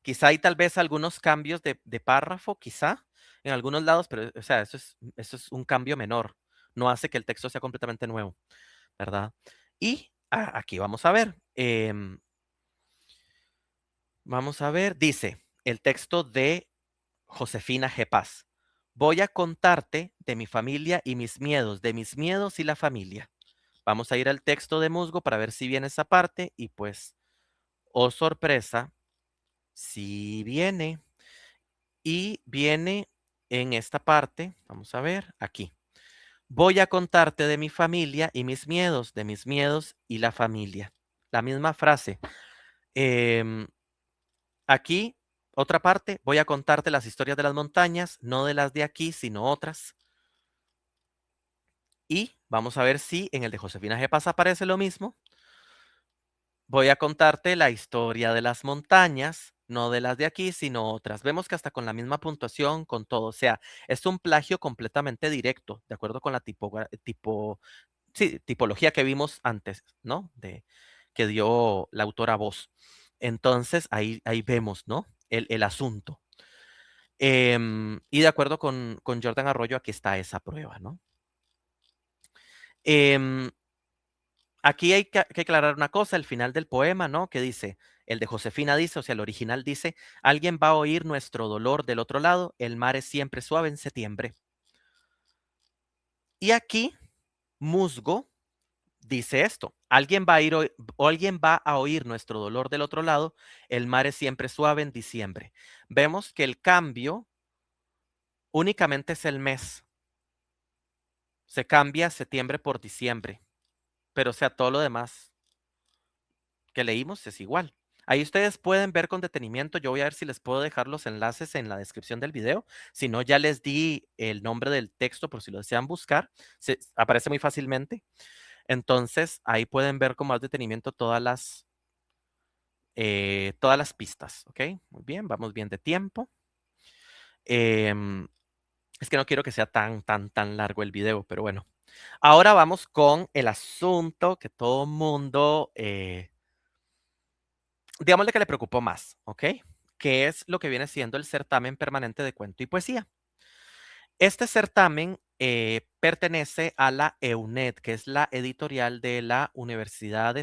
Quizá hay tal vez algunos cambios de párrafo, quizá, en algunos lados, pero, o sea, eso es un cambio menor. No hace que el texto sea completamente nuevo, ¿verdad? Y aquí vamos a ver. Vamos a ver, dice el texto de Josefina G. Paz. Voy a contarte de mi familia y mis miedos, de mis miedos y la familia. Vamos a ir al texto de Musgo para ver si viene esa parte y pues, oh sorpresa, sí viene. Y viene en esta parte, vamos a ver, aquí. Voy a contarte de mi familia y mis miedos, de mis miedos y la familia. La misma frase. Em, Aquí, otra parte, voy a contarte las historias de las montañas, no de las de aquí, sino otras. Y vamos a ver si en el de Josefina G. Paz aparece lo mismo. Voy a contarte la historia de las montañas, no de las de aquí, sino otras. Vemos que hasta con la misma puntuación, con todo. O sea, es un plagio completamente directo, de acuerdo con la tipología que vimos antes, ¿no? Que dio la autora voz. Entonces, ahí vemos, ¿no? El asunto. Y de acuerdo con Jordan Arroyo, aquí está esa prueba, ¿no? Em, Aquí hay que aclarar una cosa, el final del poema, ¿no? Que dice, el de Josefina dice, o sea, el original dice, alguien va a oír nuestro dolor del otro lado, el mar es siempre suave en septiembre. Y aquí, Musgo dice esto, alguien va a oír nuestro dolor del otro lado, el mar es siempre suave en diciembre. Vemos que el cambio únicamente es el mes, se cambia septiembre por diciembre, pero o sea, todo lo demás que leímos es igual. Ahí ustedes pueden ver con detenimiento. Yo voy a ver si les puedo dejar los enlaces en la descripción del video. Si no, ya les di el nombre del texto por si lo desean buscar. Aparece muy fácilmente. Entonces, ahí pueden ver con más detenimiento todas las pistas. ¿Ok? Muy bien, vamos bien de tiempo. Em, es que no quiero que sea tan largo el video, pero bueno. Ahora vamos con el asunto que todo mundo digámosle que le preocupó más, ¿ok? Que es lo que viene siendo el certamen permanente de cuento y poesía. Este certamen pertenece a la EUNED, que es la editorial de la Universidad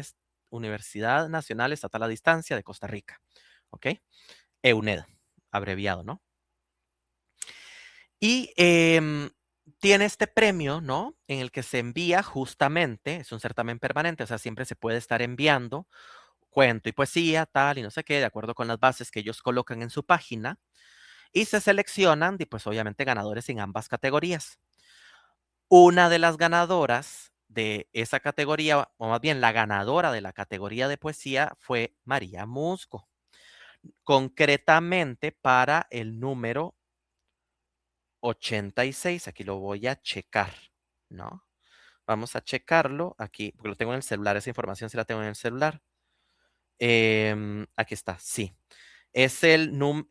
Nacional Estatal a Distancia de Costa Rica, ¿ok? EUNED, abreviado, ¿no? Y tiene este premio, ¿no? En el que se envía justamente, es un certamen permanente, o sea, siempre se puede estar enviando cuento y poesía, tal, y no sé qué, de acuerdo con las bases que ellos colocan en su página, y se seleccionan, y pues obviamente ganadores en ambas categorías. Una de las ganadoras de esa categoría, o más bien la ganadora de la categoría de poesía, fue María Musgo, concretamente para el número 86. Aquí lo voy a checar, ¿no? Vamos a checarlo aquí, porque lo tengo en el celular, esa información sí la tengo en el celular. Aquí está, sí. Es el número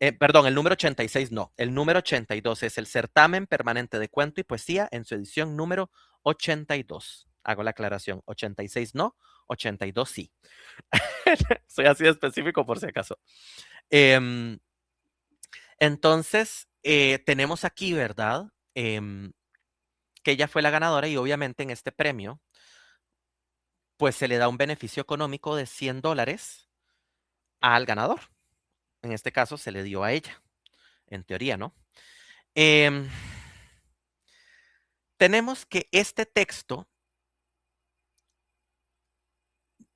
86 no, el número 82 es el certamen permanente de cuento y poesía en su edición número 82. Hago la aclaración, 86 no, 82 sí. Soy así de específico por si acaso. Em, entonces, tenemos aquí, ¿verdad? Que ella fue la ganadora y obviamente en este premio, pues se le da un beneficio económico de $100 al ganador. En este caso se le dio a ella, en teoría, ¿no? Em, tenemos que este texto,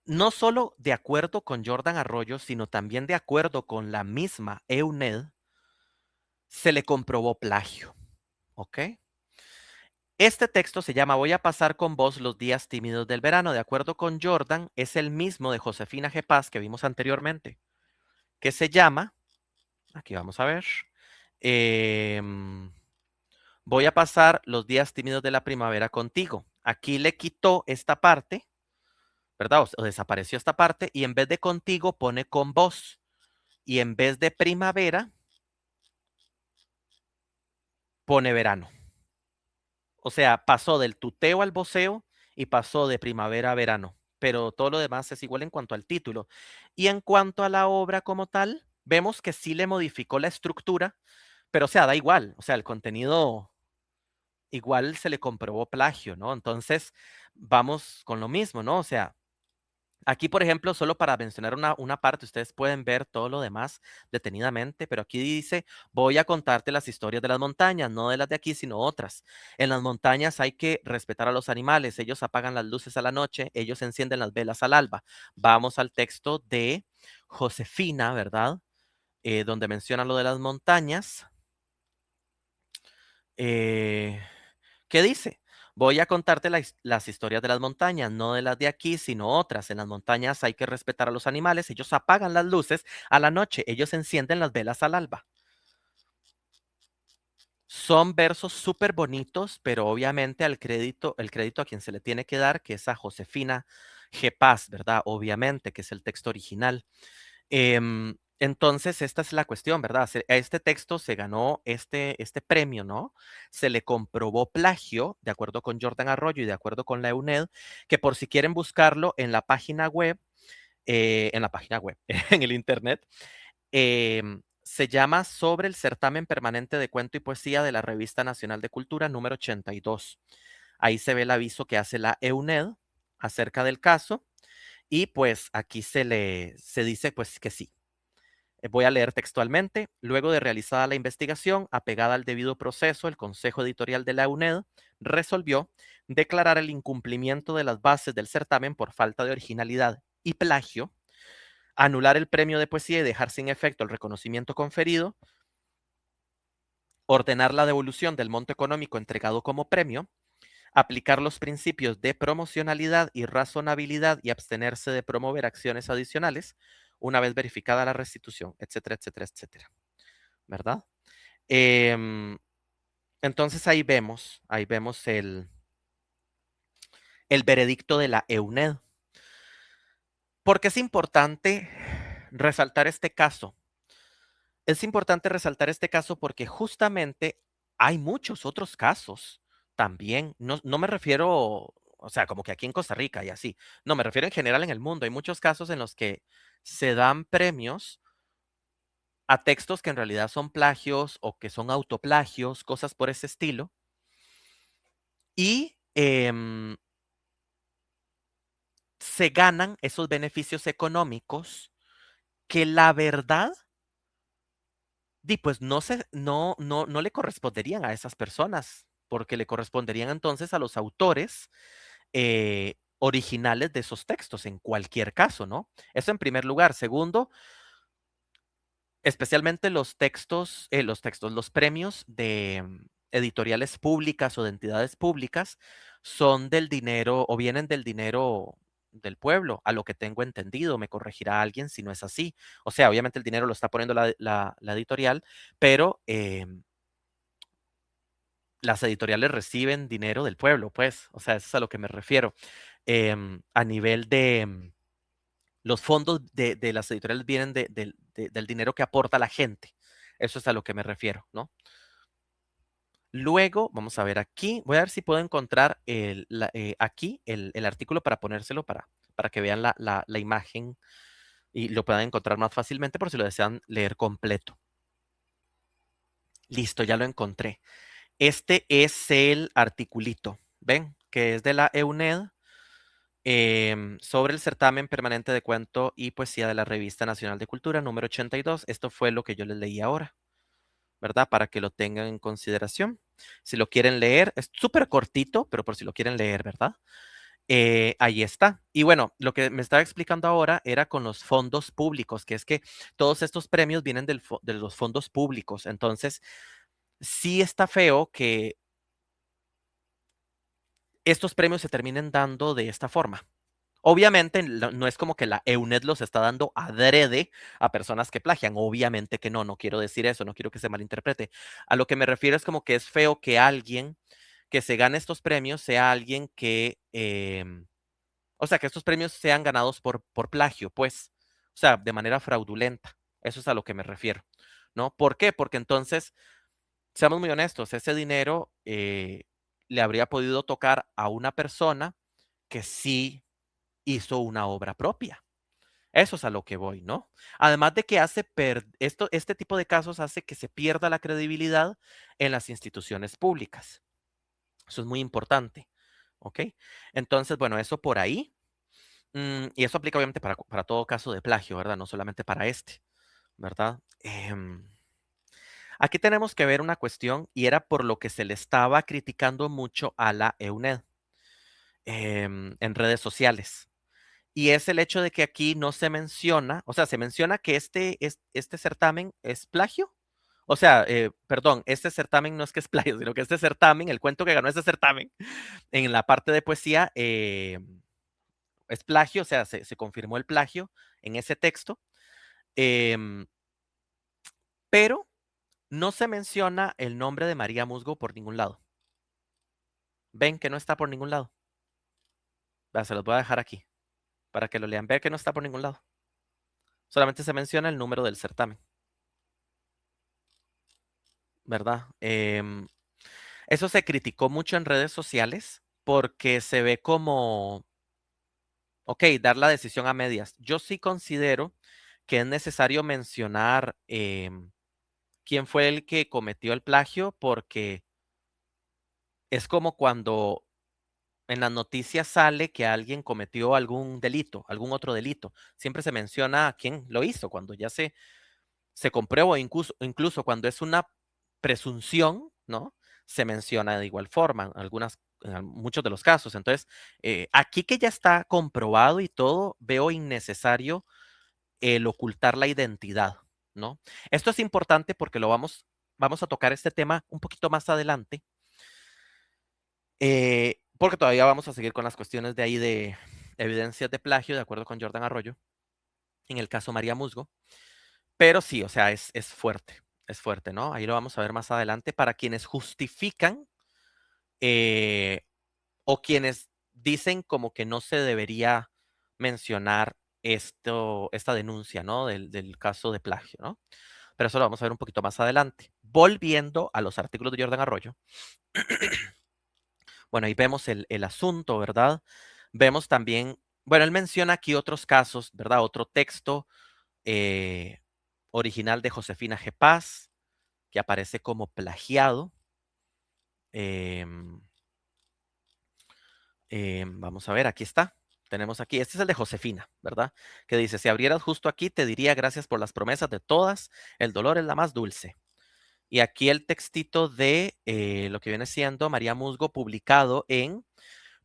no solo de acuerdo con Jordan Arroyo, sino también de acuerdo con la misma EUNED, se le comprobó plagio, ¿ok? Este texto se llama Voy a pasar con vos los días tímidos del verano. De acuerdo con Jordan, es el mismo de Josefina G. Paz que vimos anteriormente, que se llama, aquí vamos a ver, em, voy a pasar los días tímidos de la primavera contigo. Aquí le quitó esta parte, ¿verdad? O desapareció esta parte y en vez de contigo pone con vos. Y en vez de primavera pone verano. O sea, pasó del tuteo al voceo y pasó de primavera a verano. Pero todo lo demás es igual en cuanto al título. Y en cuanto a la obra como tal, vemos que sí le modificó la estructura, pero o sea, da igual. O sea, el contenido igual se le comprobó plagio, ¿no? Entonces, vamos con lo mismo, ¿no? O sea, aquí, por ejemplo, solo para mencionar una parte, ustedes pueden ver todo lo demás detenidamente, pero aquí dice, voy a contarte las historias de las montañas, no de las de aquí, sino otras. En las montañas hay que respetar a los animales, ellos apagan las luces a la noche, ellos encienden las velas al alba. Vamos al texto de Josefina, ¿verdad? Donde menciona lo de las montañas. Eh, ¿Qué dice? Voy a contarte las historias de las montañas, no de las de aquí, sino otras. En las montañas hay que respetar a los animales, ellos apagan las luces a la noche, ellos encienden las velas al alba. Son versos súper bonitos, pero obviamente el crédito a quien se le tiene que dar, que es a Josefina G. Paz, ¿verdad? Obviamente, que es el texto original. Entonces, esta es la cuestión, ¿verdad? A este texto se ganó este premio, ¿no? Se le comprobó plagio, de acuerdo con Jordan Arroyo y de acuerdo con la EUNED, que por si quieren buscarlo en la página web, en el internet, se llama Sobre el certamen permanente de cuento y poesía de la Revista Nacional de Cultura número 82. Ahí se ve el aviso que hace la EUNED acerca del caso y pues aquí se dice pues que sí. Voy a leer textualmente. Luego de realizada la investigación, apegada al debido proceso, el Consejo Editorial de la UNED resolvió declarar el incumplimiento de las bases del certamen por falta de originalidad y plagio, anular el premio de poesía y dejar sin efecto el reconocimiento conferido, ordenar la devolución del monto económico entregado como premio, aplicar los principios de promocionalidad y razonabilidad y abstenerse de promover acciones adicionales una vez verificada la restitución, etcétera, etcétera, etcétera. ¿Verdad? Em, entonces ahí vemos el veredicto de la EUNED. ¿Por qué es importante resaltar este caso? Es importante resaltar este caso porque justamente hay muchos otros casos también. No, no me refiero, o sea, como que aquí en Costa Rica y así. No, me refiero en general en el mundo. Hay muchos casos en los que se dan premios a textos que en realidad son plagios o que son autoplagios, cosas por ese estilo. Y se ganan esos beneficios económicos que la verdad, pues no le corresponderían a esas personas, porque le corresponderían entonces a los autores originales de esos textos, en cualquier caso, ¿no? Eso en primer lugar. Segundo, especialmente los premios de editoriales públicas o de entidades públicas son del dinero o vienen del dinero del pueblo, a lo que tengo entendido, me corregirá alguien si no es así. O sea, obviamente el dinero lo está poniendo la editorial, pero las editoriales reciben dinero del pueblo, pues, o sea, eso es a lo que me refiero. A nivel de los fondos de las editoriales vienen del dinero que aporta la gente. Eso es a lo que me refiero, ¿no? Luego, vamos a ver aquí, voy a ver si puedo encontrar aquí el artículo para ponérselo para que vean la imagen y lo puedan encontrar más fácilmente por si lo desean leer completo. Listo, ya lo encontré. Este es el articulito, ¿ven? Que es de la EUNED sobre el certamen permanente de cuento y poesía de la Revista Nacional de Cultura número 82. Esto fue lo que yo les leí ahora, ¿verdad? Para que lo tengan en consideración. Si lo quieren leer, es súper cortito, pero por si lo quieren leer, ¿verdad? Ahí está. Y bueno, lo que me estaba explicando ahora era con los fondos públicos, que es que todos estos premios vienen de los fondos públicos. Entonces, sí está feo que estos premios se terminen dando de esta forma. Obviamente no es como que la EUNED los está dando adrede a personas que plagian. Obviamente que no, no quiero decir eso, no quiero que se malinterprete. A lo que me refiero es como que es feo que alguien que se gane estos premios sea alguien que, o sea, que estos premios sean ganados por plagio, pues, o sea, de manera fraudulenta. Eso es a lo que me refiero, ¿no? ¿Por qué? Porque entonces, seamos muy honestos, ese dinero le habría podido tocar a una persona que sí hizo una obra propia. Eso es a lo que voy, ¿no? Además de que este tipo de casos hace que se pierda la credibilidad en las instituciones públicas. Eso es muy importante, ¿ok? Entonces, bueno, eso por ahí. Y eso aplica obviamente para todo caso de plagio, ¿verdad? No solamente para este, ¿verdad? Aquí tenemos que ver una cuestión y era por lo que se le estaba criticando mucho a la EUNED en redes sociales. Y es el hecho de que aquí no se menciona, o sea, se menciona que este certamen es plagio. O sea, perdón, este certamen no es que es plagio, sino que este certamen, el cuento que ganó este certamen, en la parte de poesía, es plagio, o sea, se confirmó el plagio en ese texto, em, pero no se menciona el nombre de María Musgo por ningún lado. Ven que no está por ningún lado. Se los voy a dejar aquí para que lo lean. Ve que no está por ningún lado. Solamente se menciona el número del certamen, ¿verdad? Eso se criticó mucho en redes sociales porque se ve como, ok, dar la decisión a medias. Yo sí considero que es necesario mencionar quién fue el que cometió el plagio porque es como cuando en las noticias sale que alguien cometió algún delito, algún otro delito. Siempre se menciona a quién lo hizo, cuando ya se comprueba, incluso cuando es una presunción, ¿no? Se menciona de igual forma, en muchos de los casos. Entonces, aquí que ya está comprobado y todo, veo innecesario el ocultar la identidad, ¿no? Esto es importante porque vamos a tocar este tema un poquito más adelante, porque todavía vamos a seguir con las cuestiones de ahí de evidencias de plagio, de acuerdo con Jordan Arroyo, en el caso María Musgo. Pero sí, o sea, es fuerte, ¿no? Ahí lo vamos a ver más adelante para quienes justifican eh, o quienes dicen como que no se debería mencionar esta denuncia, ¿no? Del caso de plagio, ¿no? Pero eso lo vamos a ver un poquito más adelante. Volviendo a los artículos de Jordan Arroyo, bueno, ahí vemos el asunto, ¿verdad? Vemos también, bueno, él menciona aquí otros casos, ¿verdad? Otro texto eh, original de Josefina G. Paz, que aparece como plagiado. Em, vamos a ver, aquí está. Tenemos aquí, este es el de Josefina, ¿verdad? Que dice, si abrieras justo aquí, te diría gracias por las promesas de todas, el dolor es la más dulce. Y aquí el textito de lo que viene siendo María Musgo, publicado en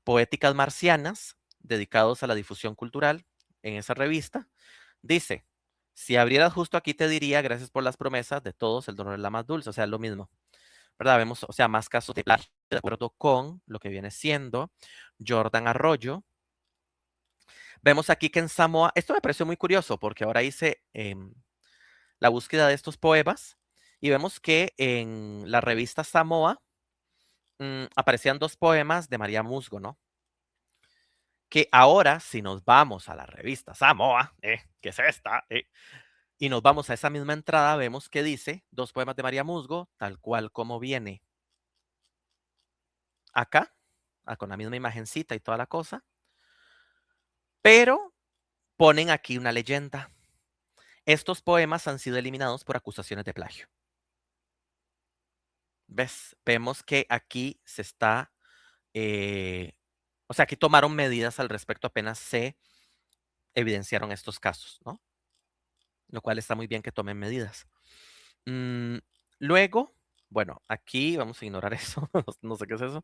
Poéticas Marcianas, dedicados a la difusión cultural en esa revista, dice, si abrieras justo aquí, te diría gracias por las promesas de todos, el dolor es la más dulce, o sea, es lo mismo. ¿Verdad? Vemos, o sea, más casos de plagio de acuerdo con lo que viene siendo Jordan Arroyo. Vemos aquí que en Samoa, esto me pareció muy curioso porque ahora hice la búsqueda de estos poemas y vemos que en la revista Samoa aparecían dos poemas de María Musgo, ¿no? Que ahora, si nos vamos a la revista Samoa, que es esta, y nos vamos a esa misma entrada, vemos que dice dos poemas de María Musgo, tal cual como viene acá, con la misma imagencita y toda la cosa, pero ponen aquí una leyenda. Estos poemas han sido eliminados por acusaciones de plagio. ¿Ves? Vemos que aquí se está, eh, o sea, aquí tomaron medidas al respecto apenas se evidenciaron estos casos, ¿no? Lo cual está muy bien que tomen medidas. Mm, Luego, bueno, aquí vamos a ignorar eso, no sé qué es eso.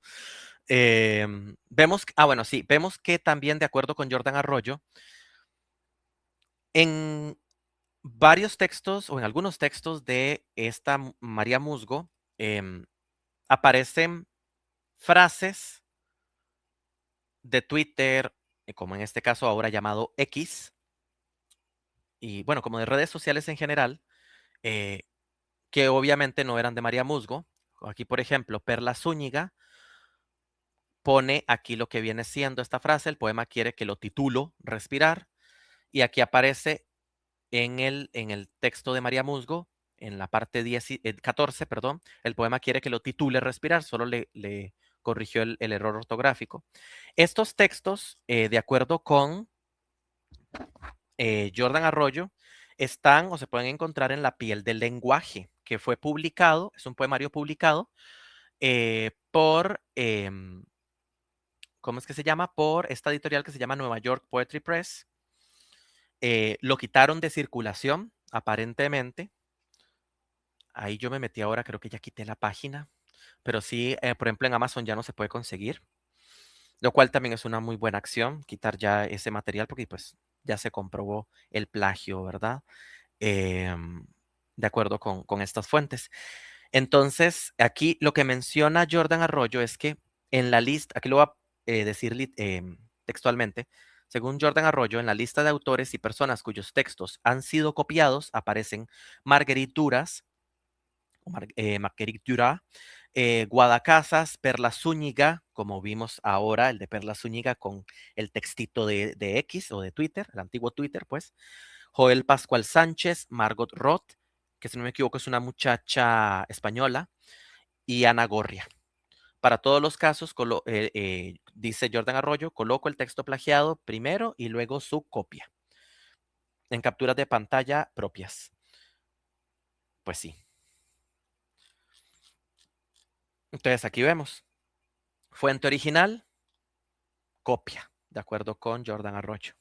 Vemos, bueno, sí, vemos que también de acuerdo con Jordan Arroyo, en varios textos o en algunos textos de esta María Musgo, aparecen frases de Twitter, como en este caso ahora llamado X, y bueno, como de redes sociales en general, eh, que obviamente no eran de María Musgo. Aquí, por ejemplo, Perla Zúñiga pone aquí lo que viene siendo esta frase, el poema quiere que lo titulo Respirar, y aquí aparece en el texto de María Musgo, en la parte 14, perdón, el poema quiere que lo titule Respirar, solo le corrigió el error ortográfico. Estos textos, de acuerdo con Jordan Arroyo, están o se pueden encontrar en La piel del lenguaje, que fue publicado, es un poemario publicado por, ¿cómo es que se llama? Por esta editorial que se llama Nueva York Poetry Press. Lo quitaron de circulación, aparentemente. Ahí yo me metí ahora, creo que ya quité la página. Pero sí, por ejemplo, en Amazon ya no se puede conseguir. Lo cual también es una muy buena acción, quitar ya ese material, porque pues ya se comprobó el plagio, ¿verdad? Em, de acuerdo con estas fuentes. Entonces, aquí lo que menciona Jordan Arroyo es que en la lista, aquí lo voy a decir textualmente, según Jordan Arroyo, en la lista de autores y personas cuyos textos han sido copiados aparecen Marguerite Duras, Marguerite Duras, Guadacasas, Perla Zúñiga, como vimos ahora, el de Perla Zúñiga con el textito de X o de Twitter, el antiguo Twitter, pues, Joel Pascual Sánchez, Margot Roth, que si no me equivoco es una muchacha española, y Ana Gorria. Para todos los casos, dice Jordan Arroyo, coloco el texto plagiado primero y luego su copia en capturas de pantalla propias. Pues sí. Entonces aquí vemos. Fuente original, copia, de acuerdo con Jordan Arroyo.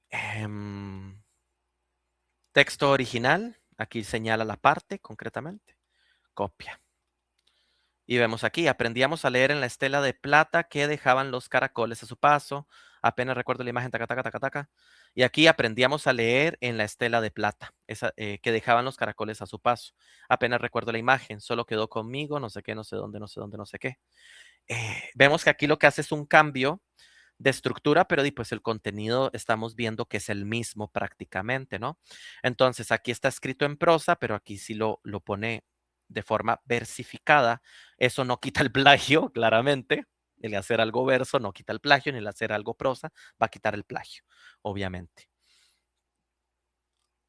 Em, Texto original, aquí señala la parte concretamente, copia. Y vemos aquí, aprendíamos a leer en la estela de plata que dejaban los caracoles a su paso. Apenas recuerdo la imagen, taca, taca, taca, taca. Y aquí aprendíamos a leer en la estela de plata, que dejaban los caracoles a su paso. Apenas recuerdo la imagen, solo quedó conmigo, no sé qué, no sé dónde, no sé dónde, no sé qué. Vemos que aquí lo que hace es un cambio de estructura, pero pues el contenido estamos viendo que es el mismo prácticamente, ¿no? Entonces aquí está escrito en prosa, pero aquí sí lo pone de forma versificada. Eso no quita el plagio, claramente. El hacer algo verso no quita el plagio, ni el hacer algo prosa va a quitar el plagio, obviamente.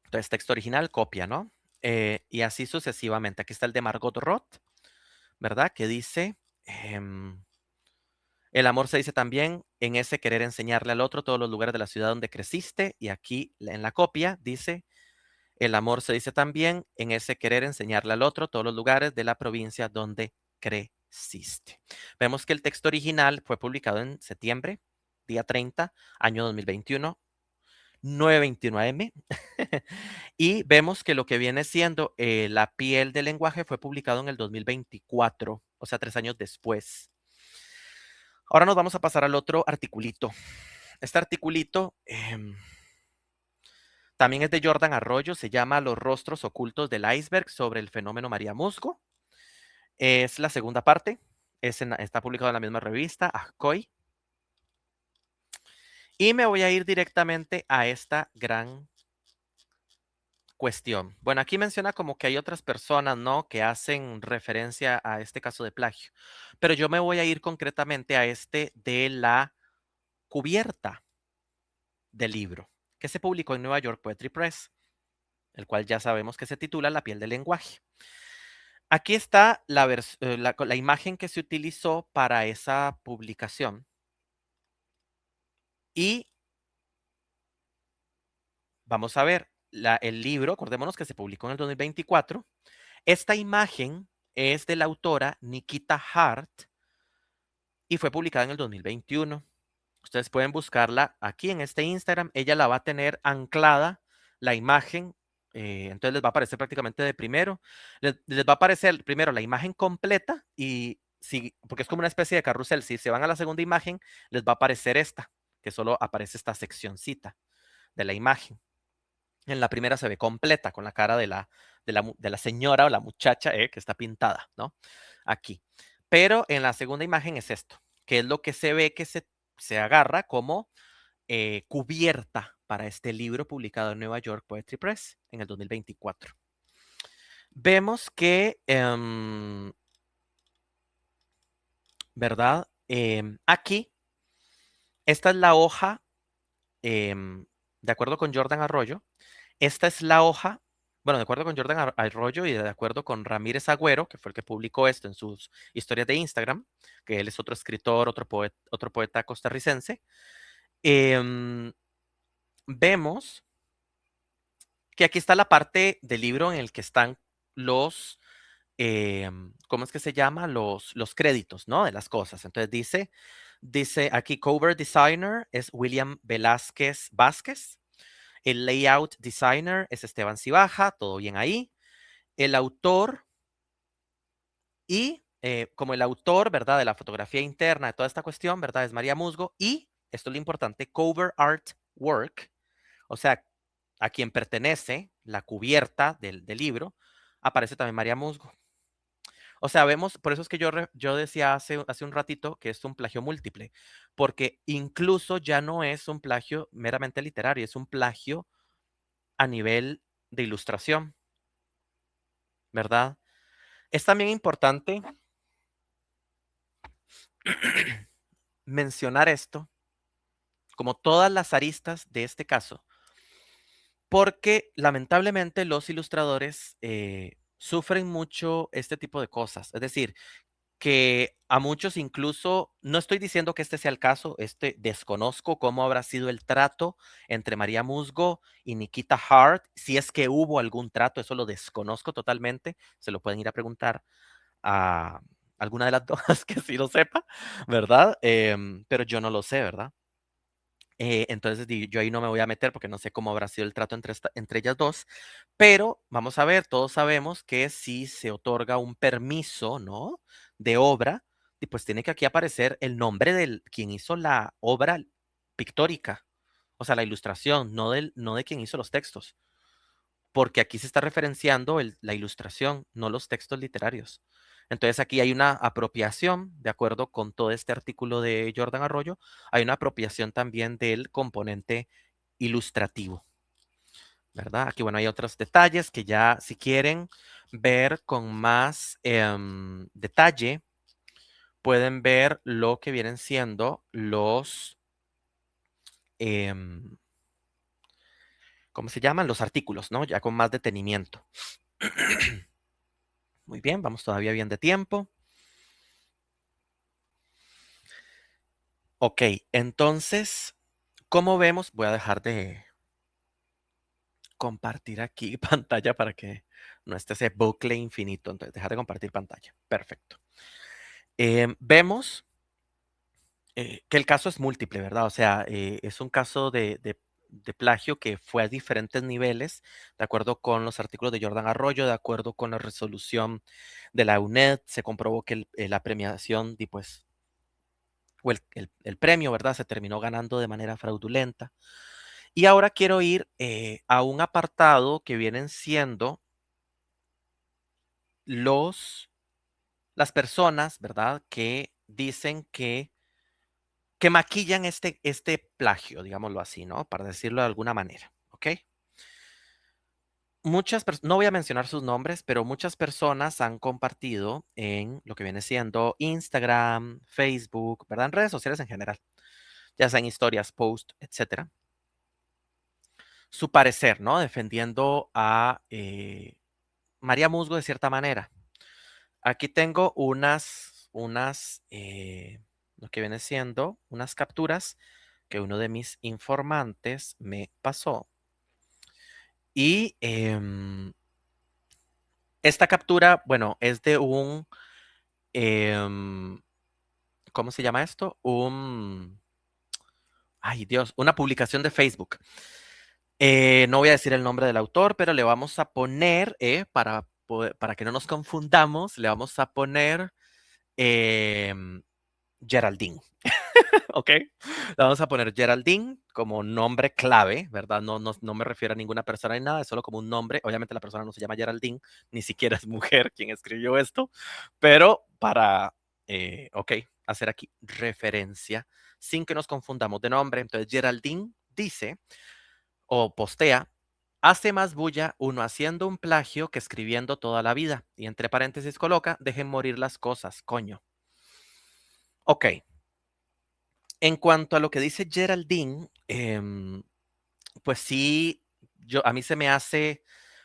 Entonces, texto original, copia, ¿no? Y así sucesivamente. Aquí está el de Margot Roth, ¿verdad? Que dice, el amor se dice también en ese querer enseñarle al otro todos los lugares de la ciudad donde creciste. Y aquí en la copia dice, el amor se dice también en ese querer enseñarle al otro todos los lugares de la provincia donde creciste. Vemos que el texto original fue publicado en septiembre, día 30, año 2021, 9:21 AM. Y vemos que lo que viene siendo La piel del lenguaje fue publicado en el 2024, o sea, 3 años después. Ahora nos vamos a pasar al otro articulito. Este articulito también es de Jordan Arroyo, se llama Los rostros ocultos del iceberg sobre el fenómeno María Musgo. Es la segunda parte, está publicado en la misma revista, AJCOI. Y me voy a ir directamente a esta gran cuestión. Bueno, aquí menciona como que hay otras personas, ¿no? Que hacen referencia a este caso de plagio. Pero yo me voy a ir concretamente a este de la cubierta del libro, que se publicó en Nueva York Poetry Press, el cual ya sabemos que se titula La piel del lenguaje. Aquí está la imagen que se utilizó para esa publicación. Y vamos a ver, el libro, acordémonos que se publicó en el 2024. Esta imagen es de la autora Nikita Hart y fue publicada en el 2021. Ustedes pueden buscarla aquí en este Instagram. Ella la va a tener anclada, la imagen, Entonces les va a aparecer prácticamente de primero. Les va a aparecer primero la imagen completa y si, porque es como una especie de carrusel. Si se van a la segunda imagen, les va a aparecer esta, que solo aparece esta seccioncita de la imagen. En la primera se ve completa con la cara de la señora o la muchacha que está pintada, ¿no? Aquí. Pero en la segunda imagen es esto, que es lo que se ve que se agarra como cubierta para este libro publicado en Nueva York Poetry Press en el 2024. Vemos que, ¿verdad? Aquí, esta es la hoja, de acuerdo con Jordan Arroyo, esta es la hoja, bueno, de acuerdo con Jordan Arroyo y de acuerdo con Ramírez Agüero, que fue el que publicó esto en sus historias de Instagram, que él es otro escritor, otro poeta costarricense, vemos que aquí está la parte del libro en el que están los, ¿cómo es que se llama? Los créditos, ¿no? De las cosas. Entonces dice aquí, cover designer es William Velázquez Vázquez. El layout designer es Esteban Cibaja, todo bien ahí. El autor y como el autor, ¿verdad? De la fotografía interna de toda esta cuestión, ¿verdad? Es María Musgo. Y, esto es lo importante, cover art work, o sea, a quien pertenece la cubierta del libro, aparece también María Musgo. O sea, vemos, por eso es que yo decía hace un ratito que es un plagio múltiple, porque incluso ya no es un plagio meramente literario, es un plagio a nivel de ilustración, ¿verdad? Es también importante mencionar esto, como todas las aristas de este caso, porque lamentablemente los ilustradores sufren mucho este tipo de cosas. Es decir, que a muchos incluso, no estoy diciendo que este sea el caso, desconozco cómo habrá sido el trato entre María Musgo y Nikita Hart, si es que hubo algún trato, eso lo desconozco totalmente, se lo pueden ir a preguntar a alguna de las dos que sí lo sepa, ¿verdad? Pero yo no lo sé, ¿verdad? Entonces yo ahí no me voy a meter porque no sé cómo habrá sido el trato entre ellas dos, pero vamos a ver, todos sabemos que si se otorga un permiso, ¿no? De obra, y pues tiene que aquí aparecer el nombre del quien hizo la obra pictórica, o sea, la ilustración, no de quien hizo los textos, porque aquí se está referenciando la ilustración, no los textos literarios. Entonces aquí hay una apropiación, de acuerdo con todo este artículo de Jordan Arroyo, hay una apropiación también del componente ilustrativo, ¿verdad? Aquí, bueno, hay otros detalles que ya si quieren ver con más detalle, pueden ver lo que vienen siendo em, ¿cómo se llaman? Los artículos, ¿no? Ya con más detenimiento. Muy bien, vamos todavía bien de tiempo. Ok, entonces, ¿cómo vemos? Voy a dejar de compartir aquí pantalla para que no esté ese bucle infinito. Entonces, dejar de compartir pantalla. Perfecto. Vemos que el caso es múltiple, ¿verdad? O sea, es un caso de plagio que fue a diferentes niveles, de acuerdo con los artículos de Jordan Arroyo, de acuerdo con la resolución de la UNED, se comprobó que la premiación, pues, o el premio, ¿verdad? Se terminó ganando de manera fraudulenta. Y ahora quiero ir a un apartado que vienen siendo los, las personas, ¿verdad? Que dicen que maquillan este plagio, digámoslo así, ¿no? Para decirlo de alguna manera, ¿ok? No voy a mencionar sus nombres, pero muchas personas han compartido en lo que viene siendo Instagram, Facebook, ¿verdad? En redes sociales en general, ya sean historias, posts, etcétera, su parecer, ¿no? Defendiendo a María Musgo de cierta manera. Aquí tengo lo que viene siendo unas capturas que uno de mis informantes me pasó. Y esta captura, bueno, es de em, ¿cómo se llama esto? Ay Dios, una publicación de Facebook. No voy a decir el nombre del autor, pero le vamos a poner, para que no nos confundamos, le vamos a poner Geraldine. ¿Ok? Le vamos a poner Geraldine como nombre clave, ¿verdad? No me refiero a ninguna persona ni nada, es solo como un nombre. Obviamente la persona no se llama Geraldine, ni siquiera es mujer quien escribió esto, pero para, ok, hacer aquí referencia sin que nos confundamos de nombre. Entonces, Geraldine dice o postea, hace más bulla uno haciendo un plagio que escribiendo toda la vida. Y entre paréntesis coloca, dejen morir las cosas, coño. Ok, en cuanto a lo que dice Geraldine, pues sí, a mí se me hace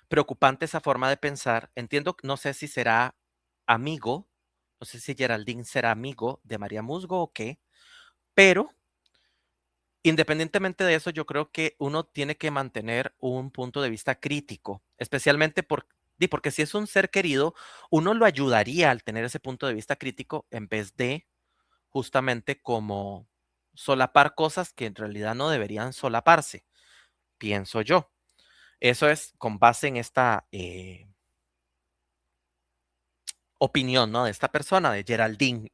preocupante esa forma de pensar. Entiendo, no sé si será amigo, no sé si Geraldine será amigo de María Musgo o qué, pero independientemente de eso, yo creo que uno tiene que mantener un punto de vista crítico, especialmente porque si es un ser querido, uno lo ayudaría al tener ese punto de vista crítico en vez de justamente como solapar cosas que en realidad no deberían solaparse, pienso yo. Eso es con base en esta opinión, ¿no? De esta persona, de Geraldine.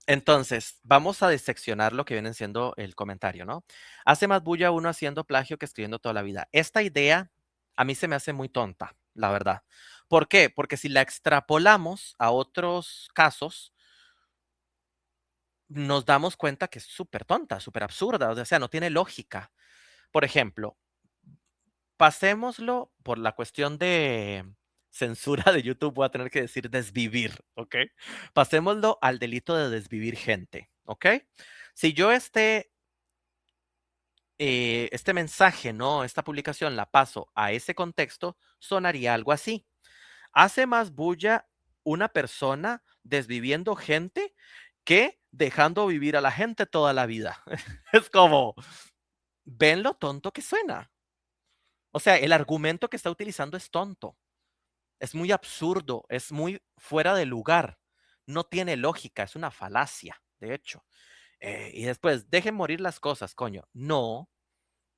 Entonces, vamos a diseccionar lo que viene siendo el comentario, ¿no? Hace más bulla uno haciendo plagio que escribiendo toda la vida. Esta idea a mí se me hace muy tonta, la verdad. ¿Por qué? Porque si la extrapolamos a otros casos, nos damos cuenta que es súper tonta, súper absurda, o sea, no tiene lógica. Por ejemplo, pasémoslo por la cuestión de censura de YouTube, voy a tener que decir desvivir, ¿ok? Pasémoslo al delito de desvivir gente, ¿ok? Si yo este mensaje, ¿no? Esta publicación la paso a ese contexto, sonaría algo así. Hace más bulla una persona desviviendo gente que dejando vivir a la gente toda la vida. Es como, ven lo tonto que suena. O sea, el argumento que está utilizando es tonto. Es muy absurdo, es muy fuera de lugar, no tiene lógica, es una falacia, de hecho. Y después, dejen morir las cosas, coño. No,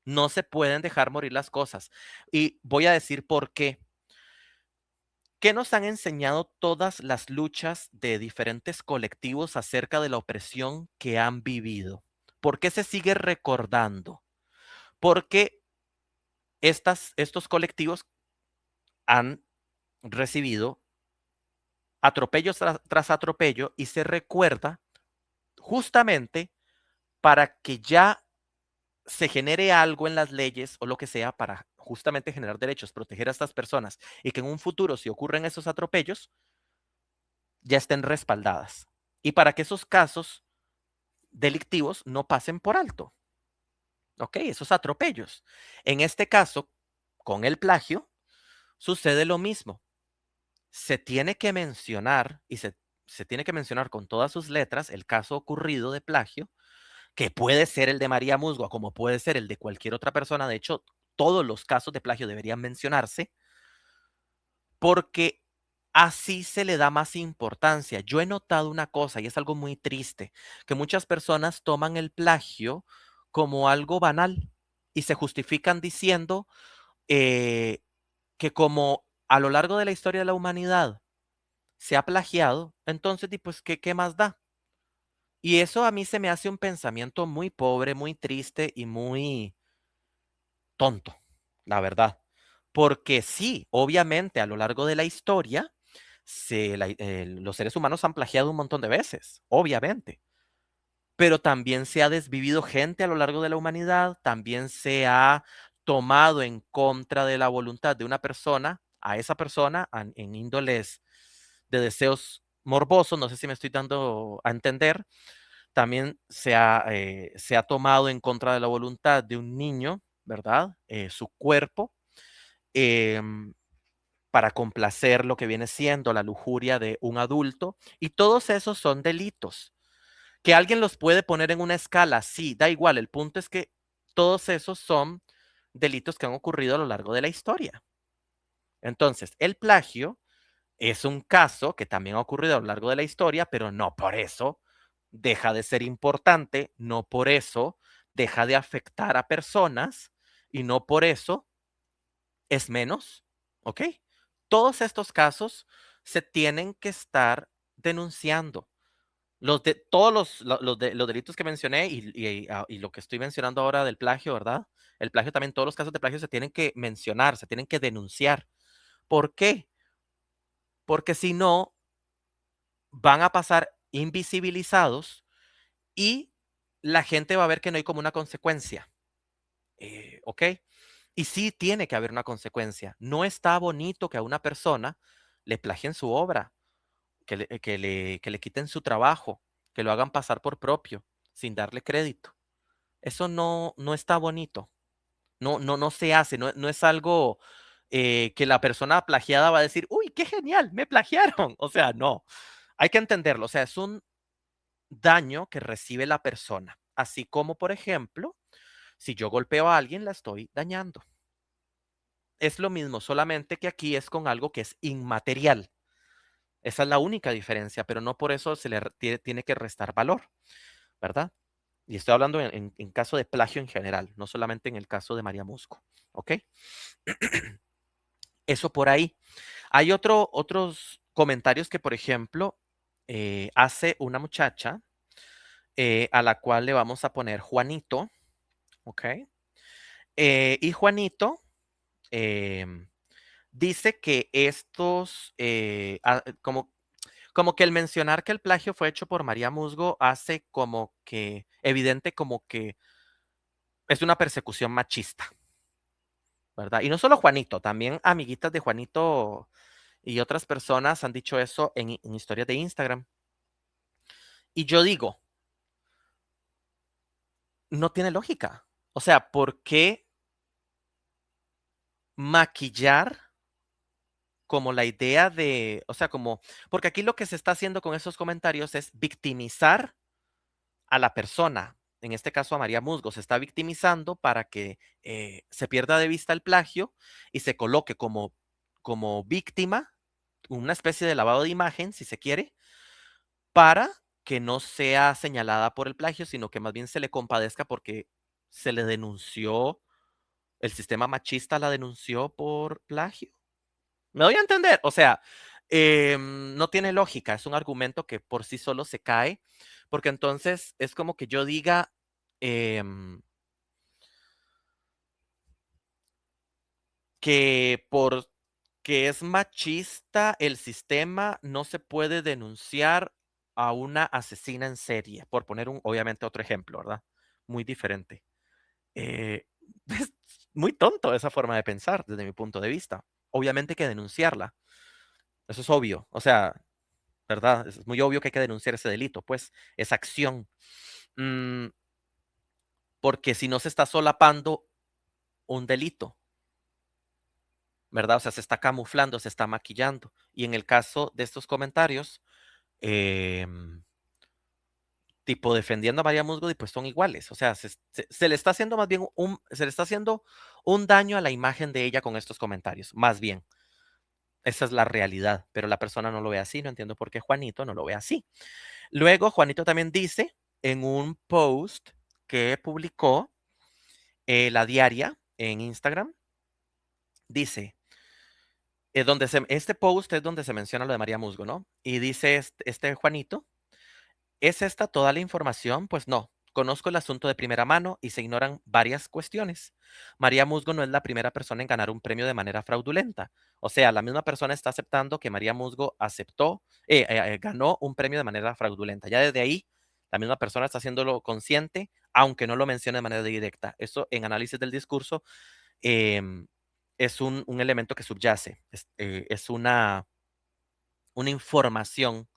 no se pueden dejar morir las cosas. Y voy a decir por qué. ¿Qué nos han enseñado todas las luchas de diferentes colectivos acerca de la opresión que han vivido? ¿Por qué se sigue recordando? Porque estos colectivos han recibido atropellos tras atropello y se recuerda justamente para que ya se genere algo en las leyes o lo que sea para justamente generar derechos, proteger a estas personas y que en un futuro, si ocurren esos atropellos, ya estén respaldadas. Y para que esos casos delictivos no pasen por alto. ¿Ok? Esos atropellos. En este caso, con el plagio, sucede lo mismo. Se tiene que mencionar y se tiene que mencionar con todas sus letras el caso ocurrido de plagio, que puede ser el de María Musgo, como puede ser el de cualquier otra persona. De hecho, todos los casos de plagio deberían mencionarse porque así se le da más importancia. Yo he notado una cosa y es algo muy triste, que muchas personas toman el plagio como algo banal y se justifican diciendo eh, que como a lo largo de la historia de la humanidad se ha plagiado, entonces, pues, ¿qué más da? Y eso a mí se me hace un pensamiento muy pobre, muy triste y muy tonto, la verdad. Porque sí, obviamente a lo largo de la historia, los seres humanos han plagiado un montón de veces, obviamente. Pero también se ha desvivido gente a lo largo de la humanidad, también se ha tomado en contra de la voluntad de una persona, a esa persona en índoles de deseos morbosos, no sé si me estoy dando a entender, también se ha tomado en contra de la voluntad de un niño, ¿verdad? Su cuerpo, em, para complacer lo que viene siendo la lujuria de un adulto, y todos esos son delitos. Que alguien los puede poner en una escala, sí, da igual, el punto es que todos esos son delitos que han ocurrido a lo largo de la historia. Entonces, el plagio es un caso que también ha ocurrido a lo largo de la historia, pero no por eso deja de ser importante, no por eso deja de afectar a personas y no por eso es menos, ¿ok? Todos estos casos se tienen que estar denunciando. Todos los delitos que mencioné y lo que estoy mencionando ahora del plagio, ¿verdad? El plagio también, todos los casos de plagio se tienen que mencionar, se tienen que denunciar. ¿Por qué? Porque si no, van a pasar invisibilizados y la gente va a ver que no hay como una consecuencia, ¿ok? Y sí tiene que haber una consecuencia. No está bonito que a una persona le plagien su obra, que le quiten su trabajo, que lo hagan pasar por propio, sin darle crédito. Eso no está bonito. No se hace, no es algo que la persona plagiada va a decir, uy, qué genial, me plagiaron. O sea, no. Hay que entenderlo. O sea, es un daño que recibe la persona. Así como, por ejemplo, si yo golpeo a alguien, la estoy dañando. Es lo mismo, solamente que aquí es con algo que es inmaterial. Esa es la única diferencia, pero no por eso se le tiene que restar valor, ¿verdad? Y estoy hablando en caso de plagio en general, no solamente en el caso de María Musco, ¿ok? Eso por ahí. Hay otros comentarios que, por ejemplo, hace una muchacha a la cual le vamos a poner Juanito, ¿ok? Y Juanito em, dice que estos, como que el mencionar que el plagio fue hecho por María Musgo hace como que evidente como que es una persecución machista, ¿verdad? Y no solo Juanito, también amiguitas de Juanito y otras personas han dicho eso en historias de Instagram. Y yo digo, no tiene lógica. O sea, ¿por qué maquillar como la idea de, o sea, como, porque aquí lo que se está haciendo con esos comentarios es victimizar a la persona, en este caso a María Musgo, se está victimizando para que se pierda de vista el plagio y se coloque como víctima, una especie de lavado de imagen, si se quiere, para que no sea señalada por el plagio, sino que más bien se le compadezca porque se le denunció, el sistema machista la denunció por plagio. Me doy a entender, o sea, no tiene lógica, es un argumento que por sí solo se cae, porque entonces es como que yo diga em, que porque es machista el sistema no se puede denunciar a una asesina en serie, por poner obviamente otro ejemplo, ¿verdad? Muy diferente. Eh, es muy tonto esa forma de pensar desde mi punto de vista. Obviamente hay que denunciarla, eso es obvio, o sea, ¿verdad? Es muy obvio que hay que denunciar ese delito, pues, esa acción. Mm, porque si no se está solapando un delito, ¿verdad? O sea, se está camuflando, se está maquillando. Y en el caso de estos comentarios, em, tipo defendiendo a María Musgo, pues son iguales. O sea, se le está haciendo más bien se le está haciendo un daño a la imagen de ella con estos comentarios, más bien. Esa es la realidad, pero la persona no lo ve así, no entiendo por qué Juanito no lo ve así. Luego, Juanito también dice en un post que publicó la diaria en Instagram, dice, este post es donde se menciona lo de María Musgo, ¿no? Y dice este Juanito, ¿es esta toda la información? Pues no. Conozco el asunto de primera mano y se ignoran varias cuestiones. María Musgo no es la primera persona en ganar un premio de manera fraudulenta. O sea, la misma persona está aceptando que María Musgo ganó un premio de manera fraudulenta. Ya desde ahí, la misma persona está haciéndolo consciente, aunque no lo mencione de manera directa. Eso en análisis del discurso em, es un elemento que subyace. Es una información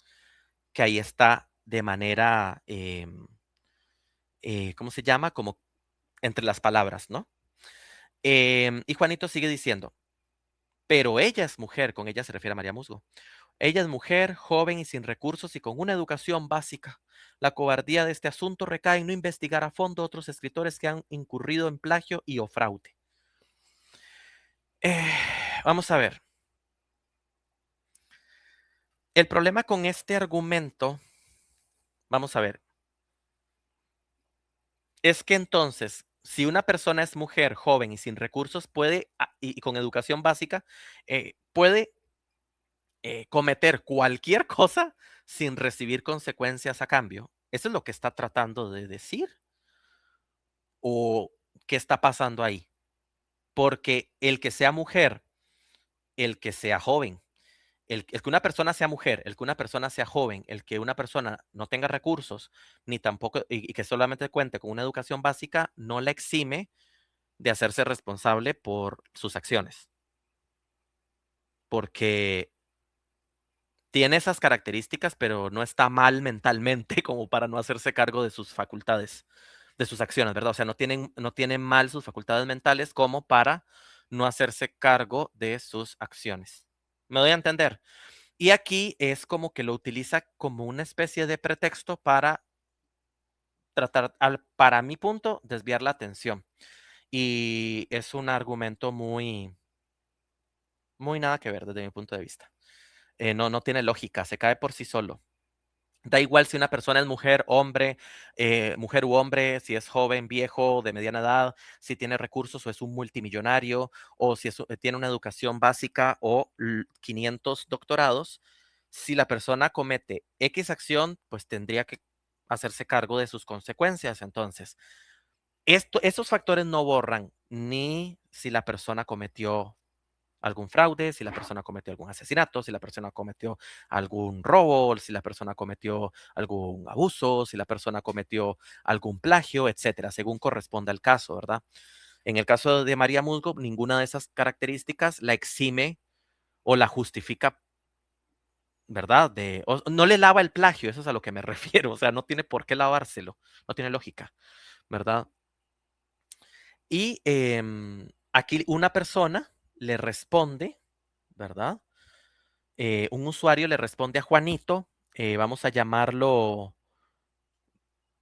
que ahí está de manera, ¿cómo se llama? Como entre las palabras, ¿no? Y Juanito sigue diciendo, pero ella es mujer, con ella se refiere a María Musgo. Ella es mujer, joven y sin recursos y con una educación básica. La cobardía de este asunto recae en no investigar a fondo otros escritores que han incurrido en plagio y o fraude. Eh, vamos a ver. El problema con este argumento, vamos a ver, es que entonces, si una persona es mujer, joven y sin recursos, puede, y con educación básica, puede cometer cualquier cosa sin recibir consecuencias a cambio. ¿Eso es lo que está tratando de decir? ¿O qué está pasando ahí? Porque el que sea mujer, el que sea joven, el que una persona sea mujer, el que una persona sea joven, el que una persona no tenga recursos, ni tampoco, y que solamente cuente con una educación básica, no la exime de hacerse responsable por sus acciones. Porque tiene esas características, pero no está mal mentalmente como para no hacerse cargo de sus facultades, de sus acciones, ¿verdad? O sea, no tienen mal sus facultades mentales como para no hacerse cargo de sus acciones. ¿Me doy a entender? Y aquí es como que lo utiliza como una especie de pretexto para tratar, para mi punto, desviar la atención. Y es un argumento muy, muy nada que ver desde mi punto de vista. No tiene lógica, se cae por sí solo. Da igual si una persona es mujer, hombre, mujer u hombre, si es joven, viejo, de mediana edad, si tiene recursos o es un multimillonario, o si tiene una educación básica o 500 doctorados. Si la persona comete X acción, pues tendría que hacerse cargo de sus consecuencias. Entonces, estos factores no borran ni si la persona cometió algún fraude, si la persona cometió algún asesinato, si la persona cometió algún robo, si la persona cometió algún abuso, si la persona cometió algún plagio, etcétera, según corresponda el caso, ¿verdad? En el caso de María Musgo, ninguna de esas características la exime o la justifica, ¿verdad? No le lava el plagio, eso es a lo que me refiero, o sea, no tiene por qué lavárselo, no tiene lógica, ¿verdad? Y aquí una persona le responde, ¿verdad? Un usuario le responde a Juanito, vamos a llamarlo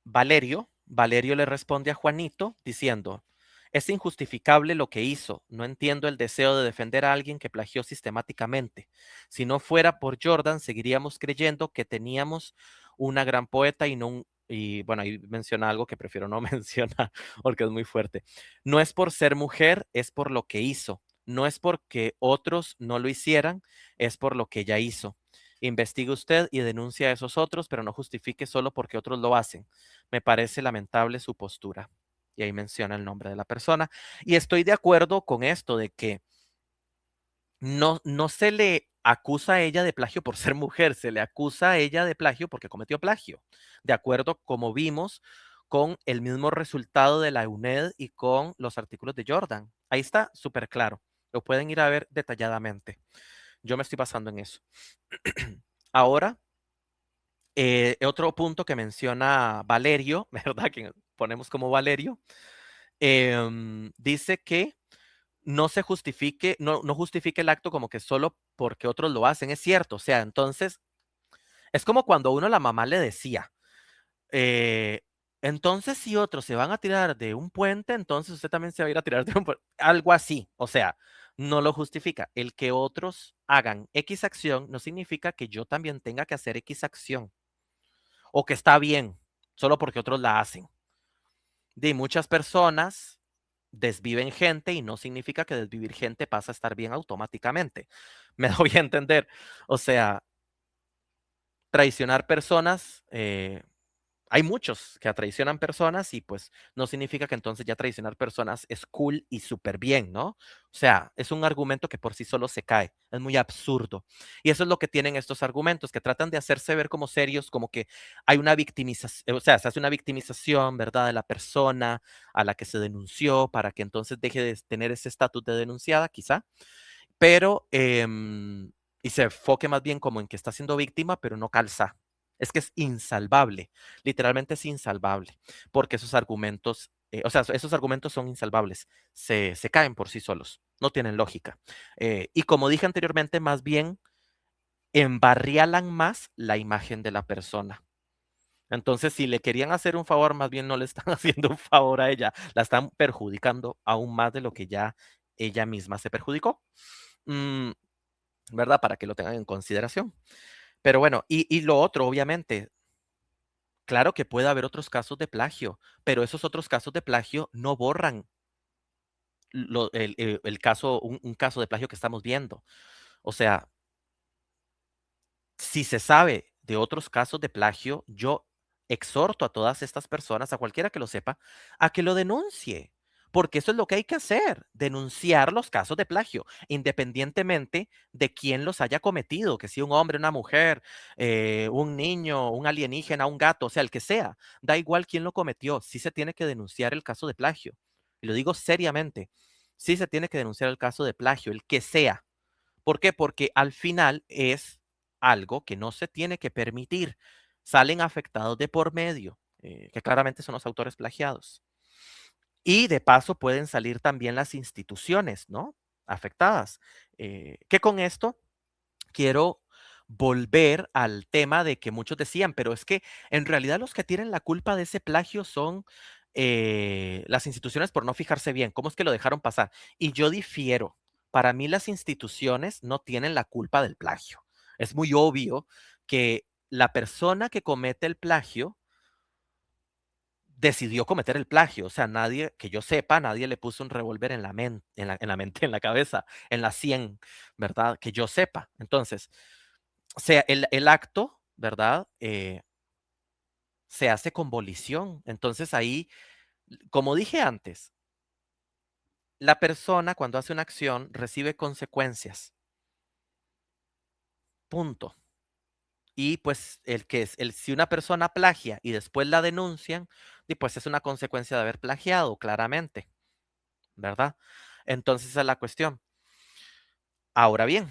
Valerio. Valerio le responde a Juanito diciendo, es injustificable lo que hizo, no entiendo el deseo de defender a alguien que plagió sistemáticamente. Si no fuera por Jordan, seguiríamos creyendo que teníamos una gran poeta y no un... Y bueno, ahí menciona algo que prefiero no mencionar porque es muy fuerte. No es por ser mujer, es por lo que hizo. No es porque otros no lo hicieran, es por lo que ella hizo. Investigue usted y denuncia a esos otros, pero no justifique solo porque otros lo hacen. Me parece lamentable su postura. Y ahí menciona el nombre de la persona. Y estoy de acuerdo con esto de que no se le acusa a ella de plagio por ser mujer, se le acusa a ella de plagio porque cometió plagio. De acuerdo como vimos con el mismo resultado de la UNED y con los artículos de Jordan. Ahí está súper claro. Lo pueden ir a ver detalladamente. Yo me estoy basando en eso. Ahora, otro punto que menciona Valerio, ¿verdad? Que ponemos como Valerio, dice que no se justifique, no justifique el acto como que solo porque otros lo hacen. Es cierto, o sea, entonces es como cuando uno la mamá le decía, eh, entonces si otros se van a tirar de un puente, entonces usted también se va a ir a tirar de un puente. Algo así, o sea, no lo justifica. El que otros hagan X acción no significa que yo también tenga que hacer X acción o que está bien, solo porque otros la hacen. De muchas personas desviven gente y no significa que desvivir gente pasa a estar bien automáticamente. Me doy a entender. O sea, traicionar personas, hay muchos que traicionan personas y pues no significa que entonces ya traicionar personas es cool y súper bien, ¿no? O sea, es un argumento que por sí solo se cae, es muy absurdo. Y eso es lo que tienen estos argumentos, que tratan de hacerse ver como serios, como que hay una victimización, o sea, se hace una victimización, ¿verdad? De la persona a la que se denunció para que entonces deje de tener ese estatus de denunciada, quizá, pero, y se enfoque más bien como en que está siendo víctima, pero no calza. Es que es insalvable, literalmente es insalvable, porque esos argumentos, o sea, esos argumentos son insalvables, se caen por sí solos, no tienen lógica. Y como dije anteriormente, más bien embarrialan más la imagen de la persona. Entonces, si le querían hacer un favor, más bien no le están haciendo un favor a ella, la están perjudicando aún más de lo que ya ella misma se perjudicó. Mm, ¿Verdad? Para que lo tengan en consideración. Pero bueno, y lo otro, obviamente, Claro que puede haber otros casos de plagio, pero esos otros casos de plagio no borran el caso, un caso de plagio que estamos viendo. O sea, si se sabe de otros casos de plagio, yo exhorto a todas estas personas, a cualquiera que lo sepa, a que lo denuncie, porque eso es lo que hay que hacer, denunciar los casos de plagio, independientemente de quién los haya cometido, que si un hombre, una mujer, un niño, un alienígena, un gato, o sea, el que sea, da igual quién lo cometió, sí se tiene que denunciar el caso de plagio. Y lo digo seriamente, sí se tiene que denunciar el caso de plagio, el que sea. ¿Por qué? Porque al final es algo que no se tiene que permitir. Salen afectados de por medio, que claramente son los autores plagiados. Y de paso pueden salir también las instituciones, ¿no? Afectadas. Que con esto quiero volver al tema de que muchos decían, pero es que en realidad los que tienen la culpa de ese plagio son las instituciones por no fijarse bien. ¿Cómo es que lo dejaron pasar? Y yo difiero. Para mí las instituciones no tienen la culpa del plagio. Es muy obvio que la persona que comete el plagio decidió cometer el plagio. O sea, nadie, que yo sepa, nadie le puso un revólver en la mente, en la mente, en la cabeza, en la sien, ¿verdad? Que yo sepa. Entonces, o sea, el acto, ¿verdad? Se hace con volición. Entonces ahí, como dije antes, la persona cuando hace una acción recibe consecuencias. Punto. Y pues si una persona plagia y después la denuncian, y pues es una consecuencia de haber plagiado, claramente, ¿verdad? Entonces esa es la cuestión. Ahora bien,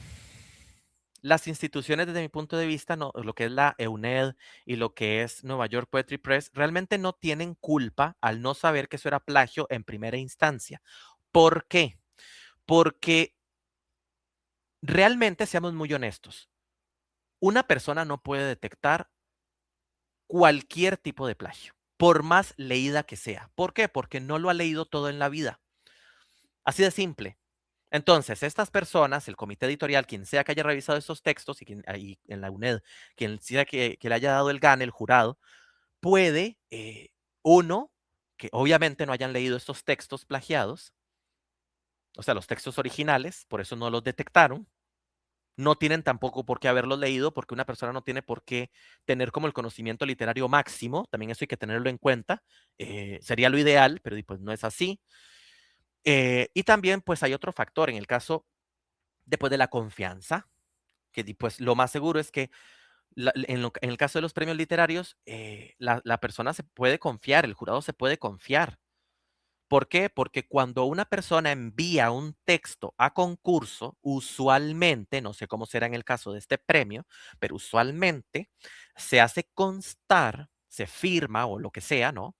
las instituciones desde mi punto de vista, no, lo que es la EUNED y lo que es Nueva York Poetry Press, realmente no tienen culpa al no saber que eso era plagio en primera instancia. ¿Por qué? Porque realmente, seamos muy honestos, una persona no puede detectar cualquier tipo de plagio, por más leída que sea. ¿Por qué? Porque no lo ha leído todo en la vida. Así de simple. Entonces, estas personas, el comité editorial, quien sea que haya revisado estos textos y, y en la UNED, quien sea que le haya dado el GAN, el jurado, puede, uno, que obviamente no hayan leído estos textos plagiados, o sea, los textos originales, por eso no los detectaron, no tienen tampoco por qué haberlos leído, porque una persona no tiene por qué tener como el conocimiento literario máximo, también eso hay que tenerlo en cuenta, sería lo ideal, pero pues no es así. Y también pues hay otro factor, en el caso después de la confianza, que pues lo más seguro es que en el caso de los premios literarios, la persona se puede confiar, el jurado se puede confiar. ¿Por qué? Porque cuando una persona envía un texto a concurso, usualmente, no sé cómo será en el caso de este premio, pero usualmente se hace constar, se firma o lo que sea, ¿no?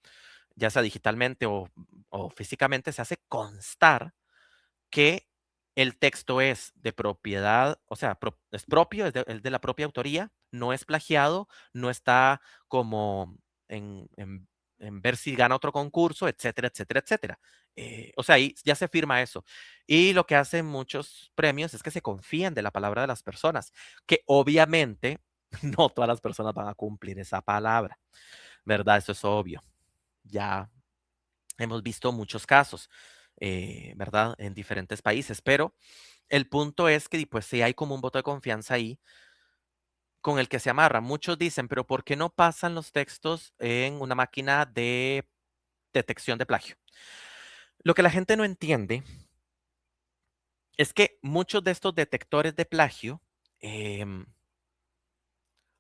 Ya sea digitalmente o físicamente, se hace constar que el texto es de propiedad, o sea, es propio, es de la propia autoría, no es plagiado, no está como en, en- en ver si gana otro concurso, etcétera, etcétera, etcétera. O sea, ahí ya se firma eso. Y lo que hacen muchos premios es que se confían de la palabra de las personas, que obviamente no todas las personas van a cumplir esa palabra, ¿verdad? Eso es obvio. Ya hemos visto muchos casos, ¿verdad? En diferentes países, pero el punto es que pues sí hay como un voto de confianza ahí con el que se amarra. Muchos dicen, pero ¿por qué no pasan los textos en una máquina de detección de plagio? Lo que la gente no entiende es que muchos de estos detectores de plagio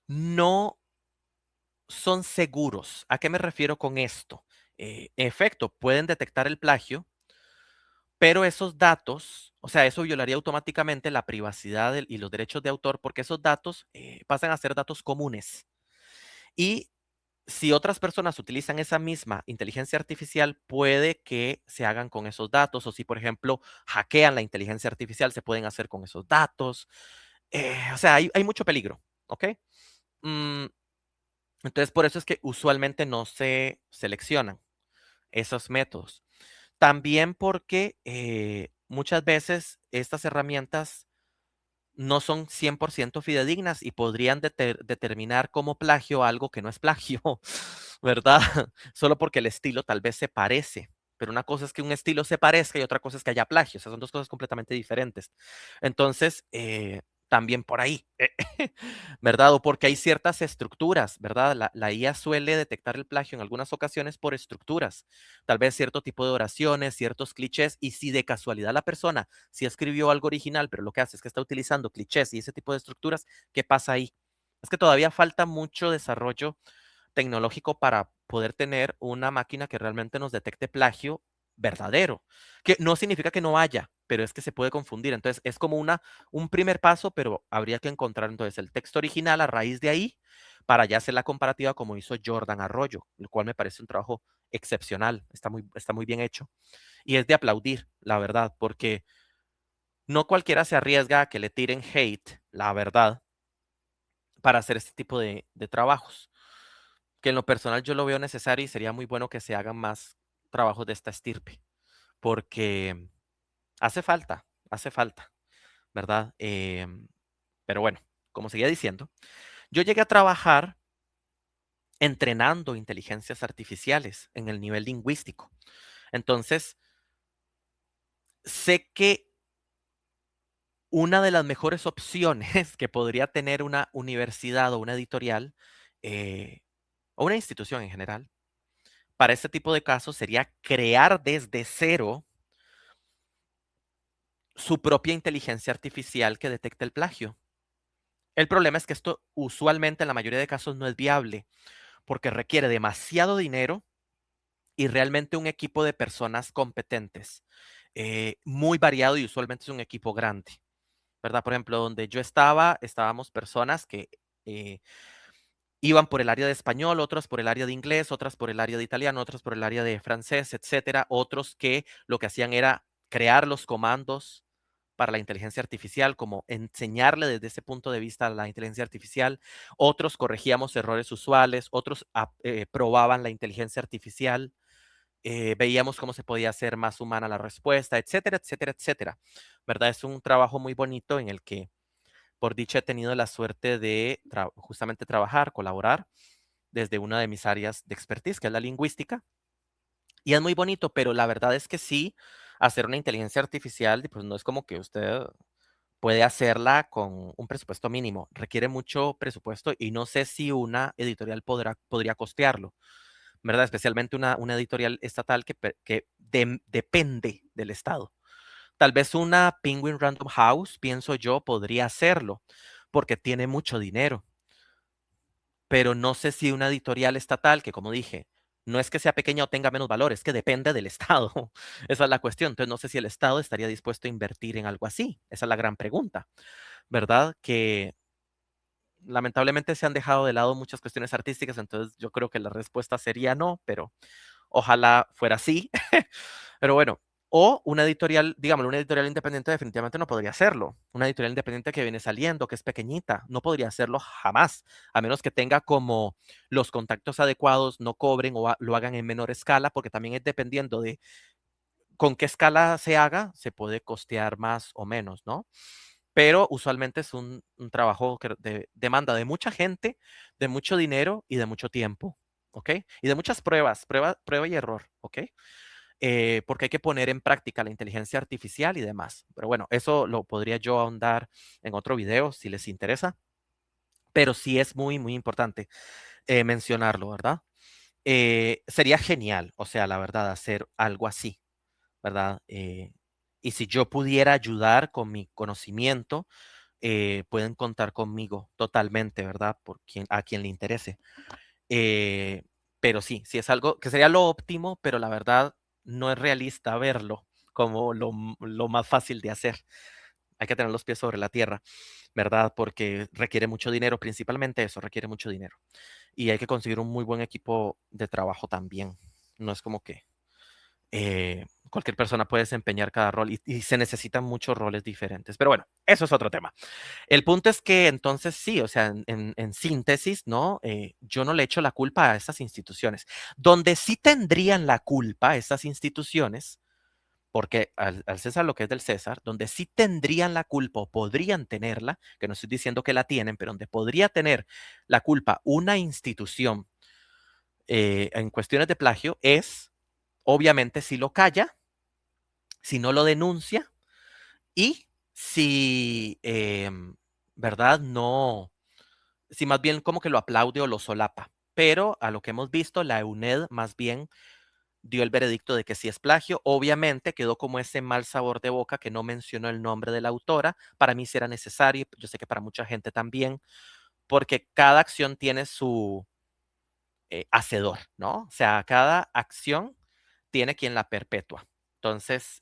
no son seguros. ¿A qué me refiero con esto? En efecto, pueden detectar el plagio, pero esos datos, o sea, eso violaría automáticamente la privacidad y los derechos de autor porque esos datos pasan a ser datos comunes. Y si otras personas utilizan esa misma inteligencia artificial, puede que se hagan con esos datos o si, por ejemplo, hackean la inteligencia artificial, se pueden hacer con esos datos. O sea, hay mucho peligro, ¿ok? Mm, entonces, por eso es que usualmente no se seleccionan esos métodos. También porque muchas veces estas herramientas no son 100% fidedignas y podrían determinar como plagio algo que no es plagio, ¿verdad? Solo porque el estilo tal vez se parece. Pero una cosa es que un estilo se parezca y otra cosa es que haya plagio. O sea, son dos cosas completamente diferentes. Entonces, también por ahí, ¿verdad? O porque hay ciertas estructuras, ¿verdad? La IA suele detectar el plagio en algunas ocasiones por estructuras. Tal vez cierto tipo de oraciones, ciertos clichés. Y si de casualidad la persona sí escribió algo original, pero lo que hace es que está utilizando clichés y ese tipo de estructuras, ¿qué pasa ahí? Es que todavía falta mucho desarrollo tecnológico para poder tener una máquina que realmente nos detecte plagio verdadero, que no significa que no haya, pero es que se puede confundir. Entonces, es como un primer paso, pero habría que encontrar entonces el texto original a raíz de ahí para ya hacer la comparativa como hizo Jordan Arroyo, lo cual me parece un trabajo excepcional, está muy bien hecho. Y es de aplaudir, la verdad, porque no cualquiera se arriesga a que le tiren hate, la verdad, para hacer este tipo de trabajos, que en lo personal yo lo veo necesario y sería muy bueno que se hagan más trabajos de esta estirpe, porque hace falta, ¿verdad? Pero bueno, como seguía diciendo, yo llegué a trabajar entrenando inteligencias artificiales en el nivel lingüístico. Entonces, sé que una de las mejores opciones que podría tener una universidad o una editorial o una institución en general para este tipo de casos sería crear desde cero su propia inteligencia artificial que detecte el plagio. El problema es que esto usualmente en la mayoría de casos no es viable porque requiere demasiado dinero y realmente un equipo de personas competentes, muy variado y usualmente es un equipo grande, ¿verdad? Por ejemplo, donde yo estaba, estábamos personas que eh, iban por el área de español, otras por el área de inglés, otras por el área de italiano, otras por el área de francés, etcétera. Otros que lo que hacían era crear los comandos para la inteligencia artificial, como enseñarle desde ese punto de vista a la inteligencia artificial. Otros corregíamos errores usuales, otros probaban la inteligencia artificial, veíamos cómo se podía hacer más humana la respuesta, etcétera, etcétera, etcétera. ¿Verdad? Es un trabajo muy bonito en el que por dicha he tenido la suerte de justamente trabajar, colaborar desde una de mis áreas de expertise, que es la lingüística. Y es muy bonito, pero la verdad es que sí, hacer una inteligencia artificial, pues no es como que usted puede hacerla con un presupuesto mínimo. Requiere mucho presupuesto y no sé si una editorial podría costearlo, ¿verdad? Especialmente una editorial estatal que depende del Estado. Tal vez una Penguin Random House, pienso yo, podría hacerlo porque tiene mucho dinero, pero no sé si una editorial estatal, que como dije, no es que sea pequeña o tenga menos valor, es que depende del Estado. Esa es la cuestión. Entonces, no sé si el Estado estaría dispuesto a invertir en algo así. Esa es la gran pregunta, ¿verdad? Que lamentablemente se han dejado de lado muchas cuestiones artísticas, entonces yo creo que la respuesta sería no, pero ojalá fuera así. Pero bueno, o una editorial, digamos, una editorial independiente definitivamente no podría hacerlo. Una editorial independiente que viene saliendo, que es pequeñita, no podría hacerlo jamás, a menos que tenga como los contactos adecuados, no cobren o lo hagan en menor escala, porque también es dependiendo de con qué escala se haga, se puede costear más o menos, ¿no? Pero usualmente es un trabajo que demanda de mucha gente, de mucho dinero y de mucho tiempo, ¿ok? Y de muchas pruebas, prueba y error, ¿ok? Porque hay que poner en práctica la inteligencia artificial y demás. Pero bueno, eso lo podría yo ahondar en otro video si les interesa, pero sí es muy, muy importante mencionarlo, ¿verdad? Sería genial, o sea, la verdad, hacer algo así, ¿verdad? Y si yo pudiera ayudar con mi conocimiento, pueden contar conmigo totalmente, ¿verdad? A quien le interese. Eh, pero sí, sí es algo que sería lo óptimo, pero la verdad no es realista verlo como lo más fácil de hacer. Hay que tener los pies sobre la tierra, ¿verdad? Porque requiere mucho dinero, principalmente eso, requiere mucho dinero. Y hay que conseguir un muy buen equipo de trabajo también. No es como que cualquier persona puede desempeñar cada rol y se necesitan muchos roles diferentes. Pero bueno, eso es otro tema. El punto es que entonces sí, o sea, en síntesis, ¿no? Yo no le echo la culpa a estas instituciones. Donde sí tendrían la culpa estas instituciones, porque al César lo que es del César, donde sí tendrían la culpa o podrían tenerla, que no estoy diciendo que la tienen, pero donde podría tener la culpa una institución en cuestiones de plagio es, obviamente, si lo calla, si no lo denuncia y si, ¿verdad? No, si más bien como que lo aplaude o lo solapa. Pero a lo que hemos visto, la EUNED más bien dio el veredicto de que sí es plagio. Obviamente quedó como ese mal sabor de boca que no mencionó el nombre de la autora. Para mí sí era necesario, yo sé que para mucha gente también, porque cada acción tiene su hacedor, ¿no? O sea, cada acción tiene quien la perpetúa. Entonces,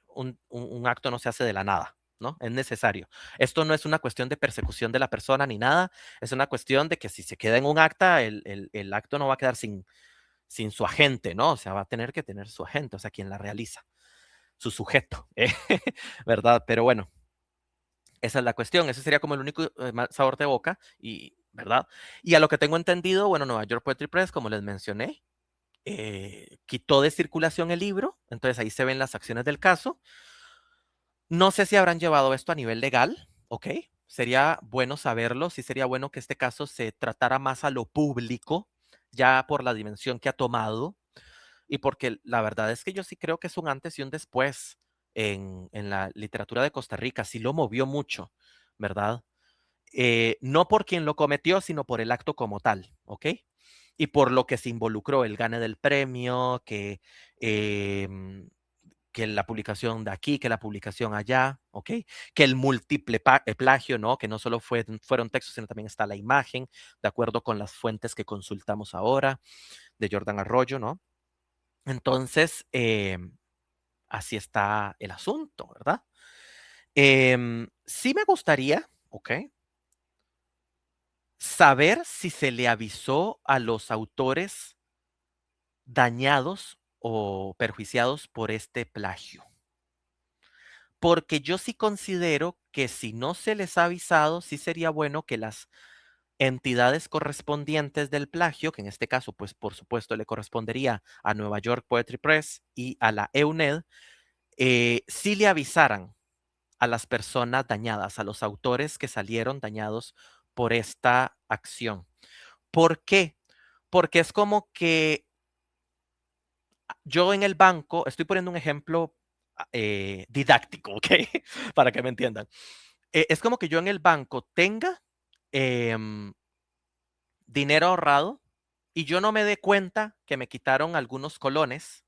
un acto no se hace de la nada, ¿no? Es necesario. Esto no es una cuestión de persecución de la persona ni nada, es una cuestión de que si se queda en un acta, el acto no va a quedar sin su agente, ¿no? O sea, va a tener que tener su agente, o sea, quien la realiza, su sujeto, ¿verdad? Pero bueno, esa es la cuestión, ese sería como el único mal sabor de boca, y, ¿verdad? Y a lo que tengo entendido, bueno, Nueva York Poetry Press, como les mencioné, quitó de circulación el libro, entonces ahí se ven las acciones del caso. No sé si habrán llevado esto a nivel legal, ¿ok? Sería bueno saberlo, sí sería bueno que este caso se tratara más a lo público, ya por la dimensión que ha tomado, y porque la verdad es que yo sí creo que es un antes y un después en la literatura de Costa Rica, sí lo movió mucho, ¿verdad? No por quien lo cometió, sino por el acto como tal, ¿ok? Y por lo que se involucró, el gane del premio, em, que la publicación de aquí, que la publicación allá, ¿ok? Que el múltiple plagio, ¿no? Que no solo fueron textos, sino también está la imagen, de acuerdo con las fuentes que consultamos ahora, de Jordan Arroyo, ¿no? Entonces, así está el asunto, ¿verdad? Sí me gustaría, ¿ok? Saber si se le avisó a los autores dañados o perjuiciados por este plagio. Porque yo sí considero que si no se les ha avisado, sí sería bueno que las entidades correspondientes del plagio, que en este caso, pues por supuesto le correspondería a Nueva York Poetry Press y a la EUNED, sí le avisaran a las personas dañadas, a los autores que salieron dañados por esta acción. ¿Por qué? Porque es como que yo en el banco, estoy poniendo un ejemplo didáctico, ¿ok? Para que me entiendan. Es como que yo en el banco tenga em, dinero ahorrado y yo no me dé cuenta que me quitaron algunos colones.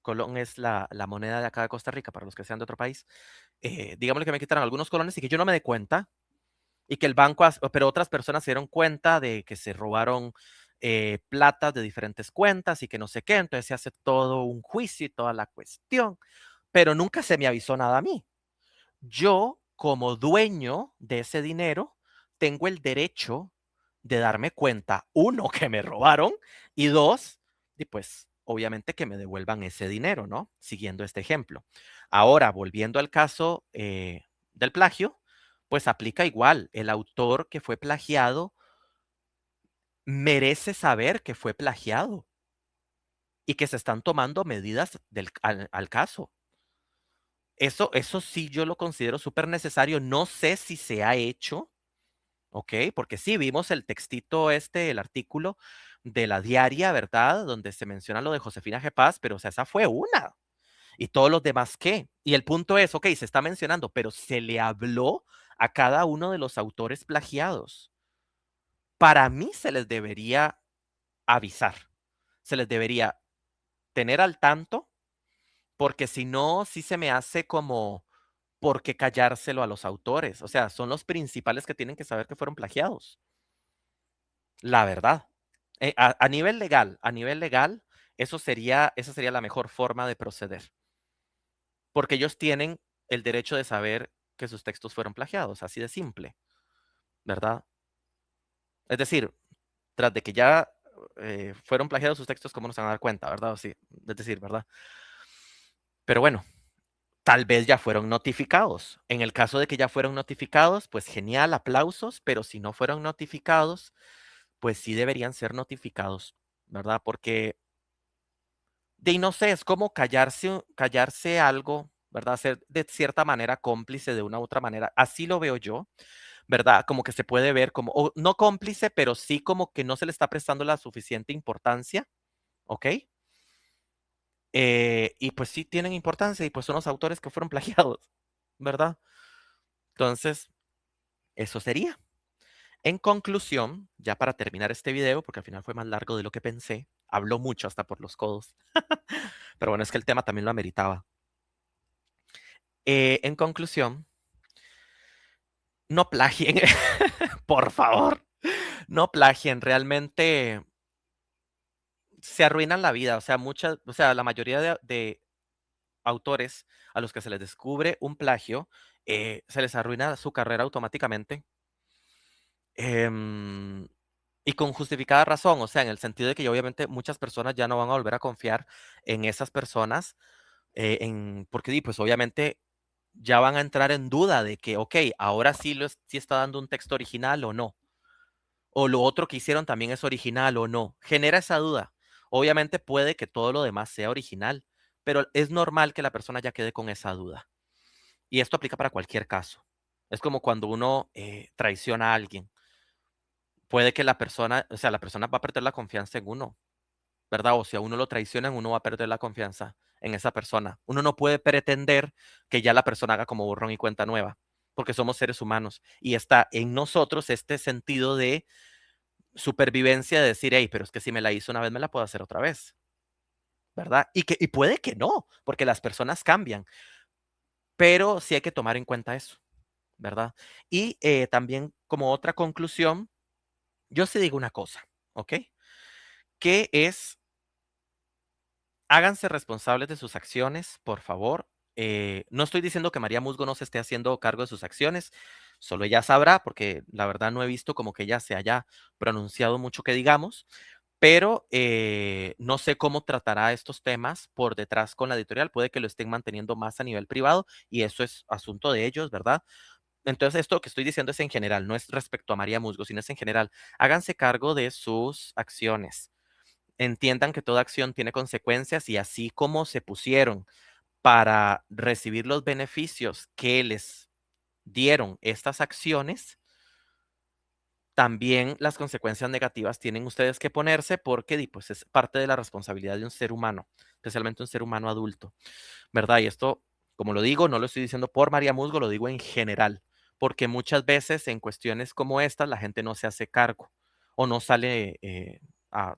Colón es la moneda de acá de Costa Rica, para los que sean de otro país. Digámosle que me quitaron algunos colones y que yo no me dé cuenta y que el banco, pero otras personas se dieron cuenta de que se robaron plata de diferentes cuentas y que no sé qué, entonces se hace todo un juicio y toda la cuestión, pero nunca se me avisó nada a mí. Yo, como dueño de ese dinero, tengo el derecho de darme cuenta, uno, que me robaron y dos, y pues obviamente que me devuelvan ese dinero, ¿no? Siguiendo este ejemplo. Ahora, volviendo al caso del plagio, pues aplica igual. El autor que fue plagiado merece saber que fue plagiado y que se están tomando medidas al caso. Eso sí yo lo considero súper necesario. No sé si se ha hecho, ¿ok? Porque sí, vimos el textito este, el artículo de la diaria, ¿verdad? Donde se menciona lo de Josefina G. Paz, pero o sea, esa fue una. ¿Y todos los demás qué? Y el punto es, ok, se está mencionando, pero se le habló a cada uno de los autores plagiados. Para mí se les debería avisar, se les debería tener al tanto, porque si no, sí se me hace como ¿por qué callárselo a los autores? O sea, son los principales que tienen que saber que fueron plagiados. La verdad. A nivel legal, esa sería la mejor forma de proceder. Porque ellos tienen el derecho de saber que sus textos fueron plagiados, así de simple, ¿verdad? Es decir, tras de que ya fueron plagiados sus textos, ¿cómo no se van a dar cuenta, verdad? O sí, es decir, ¿verdad? Pero bueno, tal vez ya fueron notificados. En el caso de que ya fueron notificados, pues genial, aplausos, pero si no fueron notificados, pues sí deberían ser notificados, ¿verdad? Porque de no sé, es como callarse algo, ¿verdad? Ser de cierta manera cómplice de una u otra manera. Así lo veo yo, ¿verdad? Como que se puede ver como, o no cómplice, pero sí como que no se le está prestando la suficiente importancia, ¿ok? Y pues sí tienen importancia y pues son los autores que fueron plagiados, ¿verdad? Entonces, eso sería. En conclusión, ya para terminar este video, porque al final fue más largo de lo que pensé, habló mucho hasta por los codos, pero bueno, es que el tema también lo ameritaba. En conclusión, no plagien, por favor, no plagien, realmente se arruinan la vida, o sea, la mayoría de autores a los que se les descubre un plagio, se les arruina su carrera automáticamente. em, y con justificada razón, o sea, en el sentido de que obviamente muchas personas ya no van a volver a confiar en esas personas, porque pues obviamente ya van a entrar en duda de que, ok, ahora sí está dando un texto original o no, o lo otro que hicieron también es original o no. Genera esa duda. Obviamente puede que todo lo demás sea original, pero es normal que la persona ya quede con esa duda. Y esto aplica para cualquier caso. Es como cuando uno traiciona a alguien. Puede que la persona, o sea, la persona va a perder la confianza en uno, ¿verdad? O si a uno lo traicionan, uno va a perder la confianza en esa persona. Uno no puede pretender que ya la persona haga como borrón y cuenta nueva, porque somos seres humanos y está en nosotros este sentido de supervivencia de decir, hey, pero es que si me la hizo una vez, me la puedo hacer otra vez, ¿verdad? Y puede que no, porque las personas cambian, pero sí hay que tomar en cuenta eso, ¿verdad? Y también como otra conclusión, yo sí digo una cosa, ¿ok? Que es, háganse responsables de sus acciones, por favor. No estoy diciendo que María Musgo no se esté haciendo cargo de sus acciones, solo ella sabrá, porque la verdad no he visto como que ella se haya pronunciado mucho que digamos, pero no sé cómo tratará estos temas por detrás con la editorial. Puede que lo estén manteniendo más a nivel privado y eso es asunto de ellos, ¿verdad? Entonces, esto que estoy diciendo es en general, no es respecto a María Musgo, sino es en general. Háganse cargo de sus acciones. Entiendan que toda acción tiene consecuencias y así como se pusieron para recibir los beneficios que les dieron estas acciones, también las consecuencias negativas tienen ustedes que ponerse porque pues, es parte de la responsabilidad de un ser humano, especialmente un ser humano adulto, ¿verdad? Y esto, como lo digo, no lo estoy diciendo por María Musgo, lo digo en general, porque muchas veces en cuestiones como estas la gente no se hace cargo o no sale,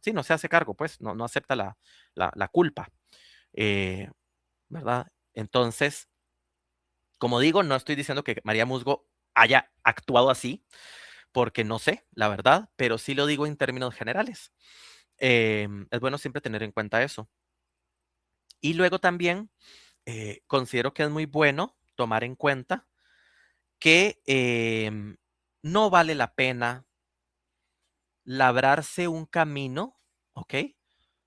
sí, no se hace cargo, pues, no acepta la culpa, eh, ¿verdad? Entonces, como digo, no estoy diciendo que María Musgo haya actuado así, porque no sé, la verdad, pero sí lo digo en términos generales. Es bueno siempre tener en cuenta eso. Y luego también considero que es muy bueno tomar en cuenta que no vale la pena labrarse un camino, ¿ok?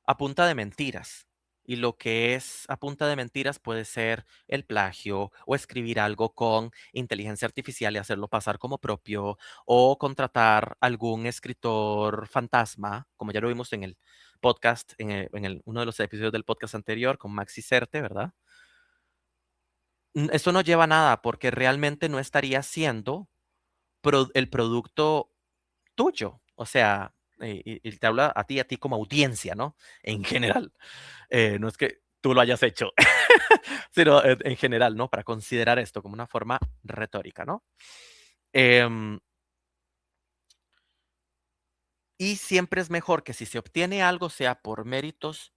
A punta de mentiras. Y lo que es a punta de mentiras puede ser el plagio o escribir algo con inteligencia artificial y hacerlo pasar como propio o contratar algún escritor fantasma, como ya lo vimos en el podcast, uno de los episodios del podcast anterior con Maxi Certe, ¿verdad? Eso no lleva a nada porque realmente no estaría siendo el producto tuyo. O sea, y te habla a ti como audiencia, ¿no? En general. No es que tú lo hayas hecho, sino en general, ¿no? Para considerar esto como una forma retórica, ¿no? Em, y siempre es mejor que si se obtiene algo sea por méritos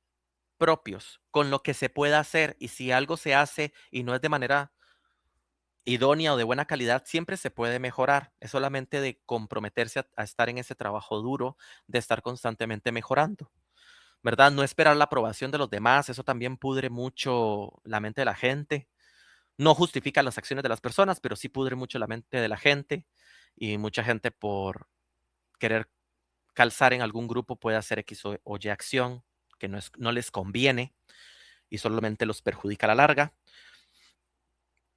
propios, con lo que se pueda hacer, y si algo se hace y no es de manera idónea o de buena calidad, siempre se puede mejorar. Es solamente de comprometerse a estar en ese trabajo duro, de estar constantemente mejorando, ¿verdad? No esperar la aprobación de los demás, eso también pudre mucho la mente de la gente. No justifica las acciones de las personas, pero sí pudre mucho la mente de la gente y mucha gente por querer calzar en algún grupo puede hacer X o Y acción que no les conviene y solamente los perjudica a la larga,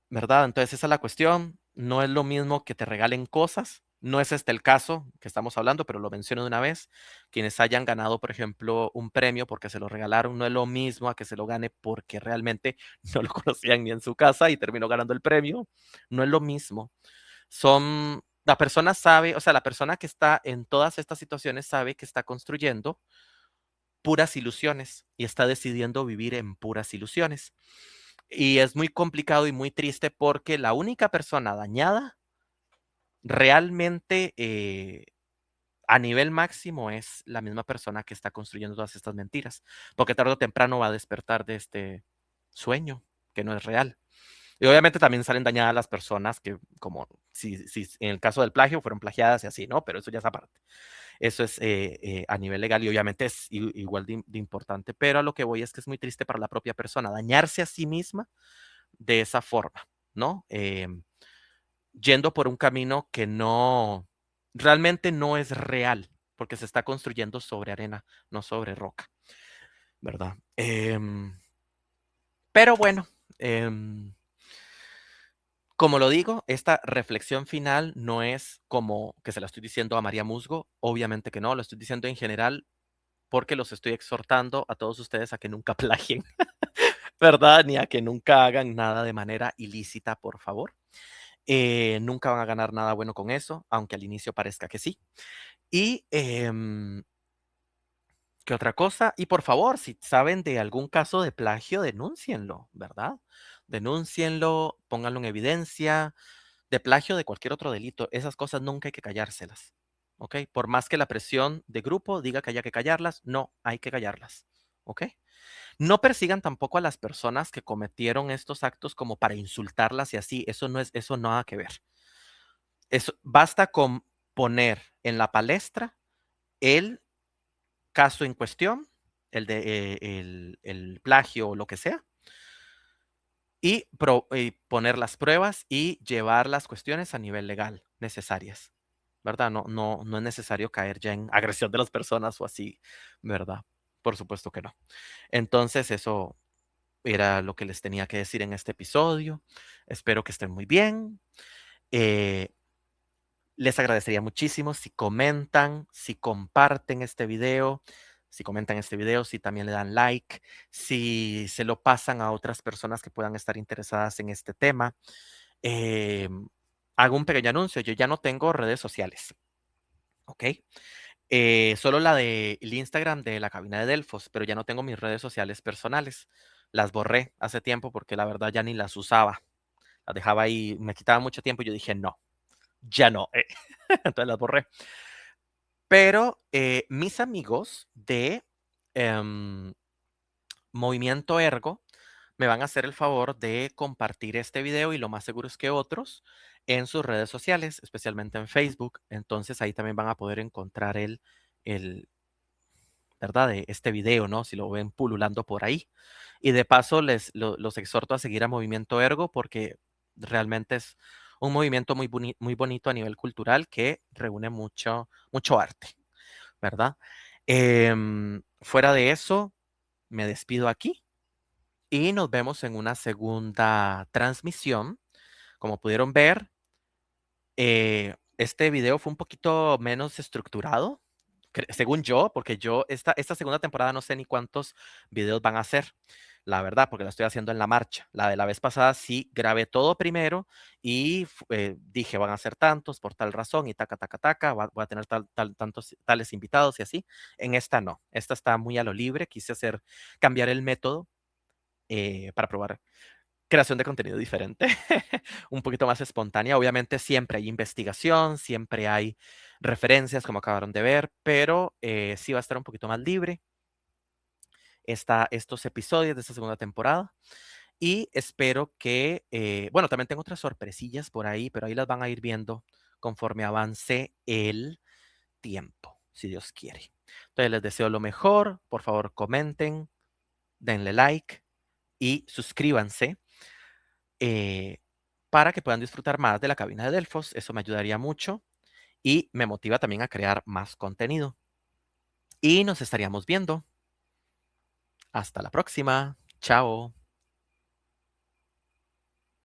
¿verdad? Entonces esa es la cuestión. No es lo mismo que te regalen cosas, No es este el caso que estamos hablando, pero lo menciono de una vez. Quienes hayan ganado, por ejemplo, un premio porque se lo regalaron, no es lo mismo a que se lo gane porque realmente no lo conocían ni en su casa y terminó ganando el premio. No es lo mismo. La persona sabe, o sea, la persona que está en todas estas situaciones sabe que está construyendo puras ilusiones y está decidiendo vivir en puras ilusiones. Y es muy complicado y muy triste porque la única persona dañada realmente a nivel máximo es la misma persona que está construyendo todas estas mentiras, porque tarde o temprano va a despertar de este sueño que no es real. Y obviamente también salen dañadas las personas que, como si en el caso del plagio fueron plagiadas y así, ¿no? Pero eso ya es aparte. Eso es a nivel legal y obviamente es igual de importante, pero a lo que voy es que es muy triste para la propia persona dañarse a sí misma de esa forma, ¿no? Yendo por un camino que no, realmente no es real, porque se está construyendo sobre arena, no sobre roca, ¿verdad? Pero bueno, como lo digo, esta reflexión final no es como que se la estoy diciendo a María Musgo, obviamente que no, lo estoy diciendo en general porque los estoy exhortando a todos ustedes a que nunca plagien, ¿verdad? Ni a que nunca hagan nada de manera ilícita, por favor. Nunca van a ganar nada bueno con eso, aunque al inicio parezca que sí. Y, ¿qué otra cosa? Y por favor, si saben de algún caso de plagio, denúncienlo, ¿verdad? Denúncienlo, pónganlo en evidencia, de plagio, de cualquier otro delito. Esas cosas nunca hay que callárselas, ¿ok? Por más que la presión de grupo diga que haya que callarlas, no hay que callarlas, ¿ok? No persigan tampoco a las personas que cometieron estos actos como para insultarlas y así. Eso no es, eso nada que ver. Eso, basta con poner en la palestra el caso en cuestión, el plagio o lo que sea, y poner las pruebas y llevar las cuestiones a nivel legal necesarias, ¿verdad? No es necesario caer ya en agresión de las personas o así, ¿verdad? Por supuesto que no. Entonces, eso era lo que les tenía que decir en este episodio. Espero que estén muy bien. Eh, Les agradecería muchísimo si comentan, si comparten este video, si comentan este video, si también le dan like, si se lo pasan a otras personas que puedan estar interesadas en este tema. Em, Hago un pequeño anuncio. Yo ya no tengo redes sociales, ¿ok? Solo la del Instagram de la cabina de Delfos, pero ya no tengo mis redes sociales personales. Las borré hace tiempo porque la verdad ya ni las usaba. Las dejaba ahí, me quitaba mucho tiempo y yo dije, no, ya no. Entonces las borré. Pero mis amigos de em, Movimiento Ergo me van a hacer el favor de compartir este video y lo más seguro es que otros en sus redes sociales, especialmente en Facebook. Entonces ahí también van a poder encontrar el ¿verdad? De este video, ¿no? Si lo ven pululando por ahí. Y de paso los exhorto a seguir a Movimiento Ergo porque realmente es un movimiento muy bonito a nivel cultural que reúne mucho arte, ¿verdad? Fuera de eso, me despido aquí y nos vemos en una segunda transmisión. Como pudieron ver, este video fue un poquito menos estructurado, según yo, porque yo esta segunda temporada no sé ni cuántos videos van a hacer, la verdad, porque la estoy haciendo en la marcha. La de la vez pasada sí grabé todo primero y dije, van a ser tantos por tal razón y taca, taca, taca, voy a tener tantos, tales invitados y así. En esta no, esta está muy a lo libre, quise cambiar el método para probar creación de contenido diferente, un poquito más espontánea. Obviamente siempre hay investigación, siempre hay referencias, como acabaron de ver, pero sí va a estar un poquito más libre estos episodios de esta segunda temporada. Y espero que, bueno, también tengo otras sorpresillas por ahí, pero ahí las van a ir viendo conforme avance el tiempo, si Dios quiere. Entonces les deseo lo mejor. Por favor, comenten, denle like y suscríbanse eh, para que puedan disfrutar más de la cabina de Delfos. Eso me ayudaría mucho y me motiva también a crear más contenido. Y nos estaríamos viendo. Hasta la próxima. Chao.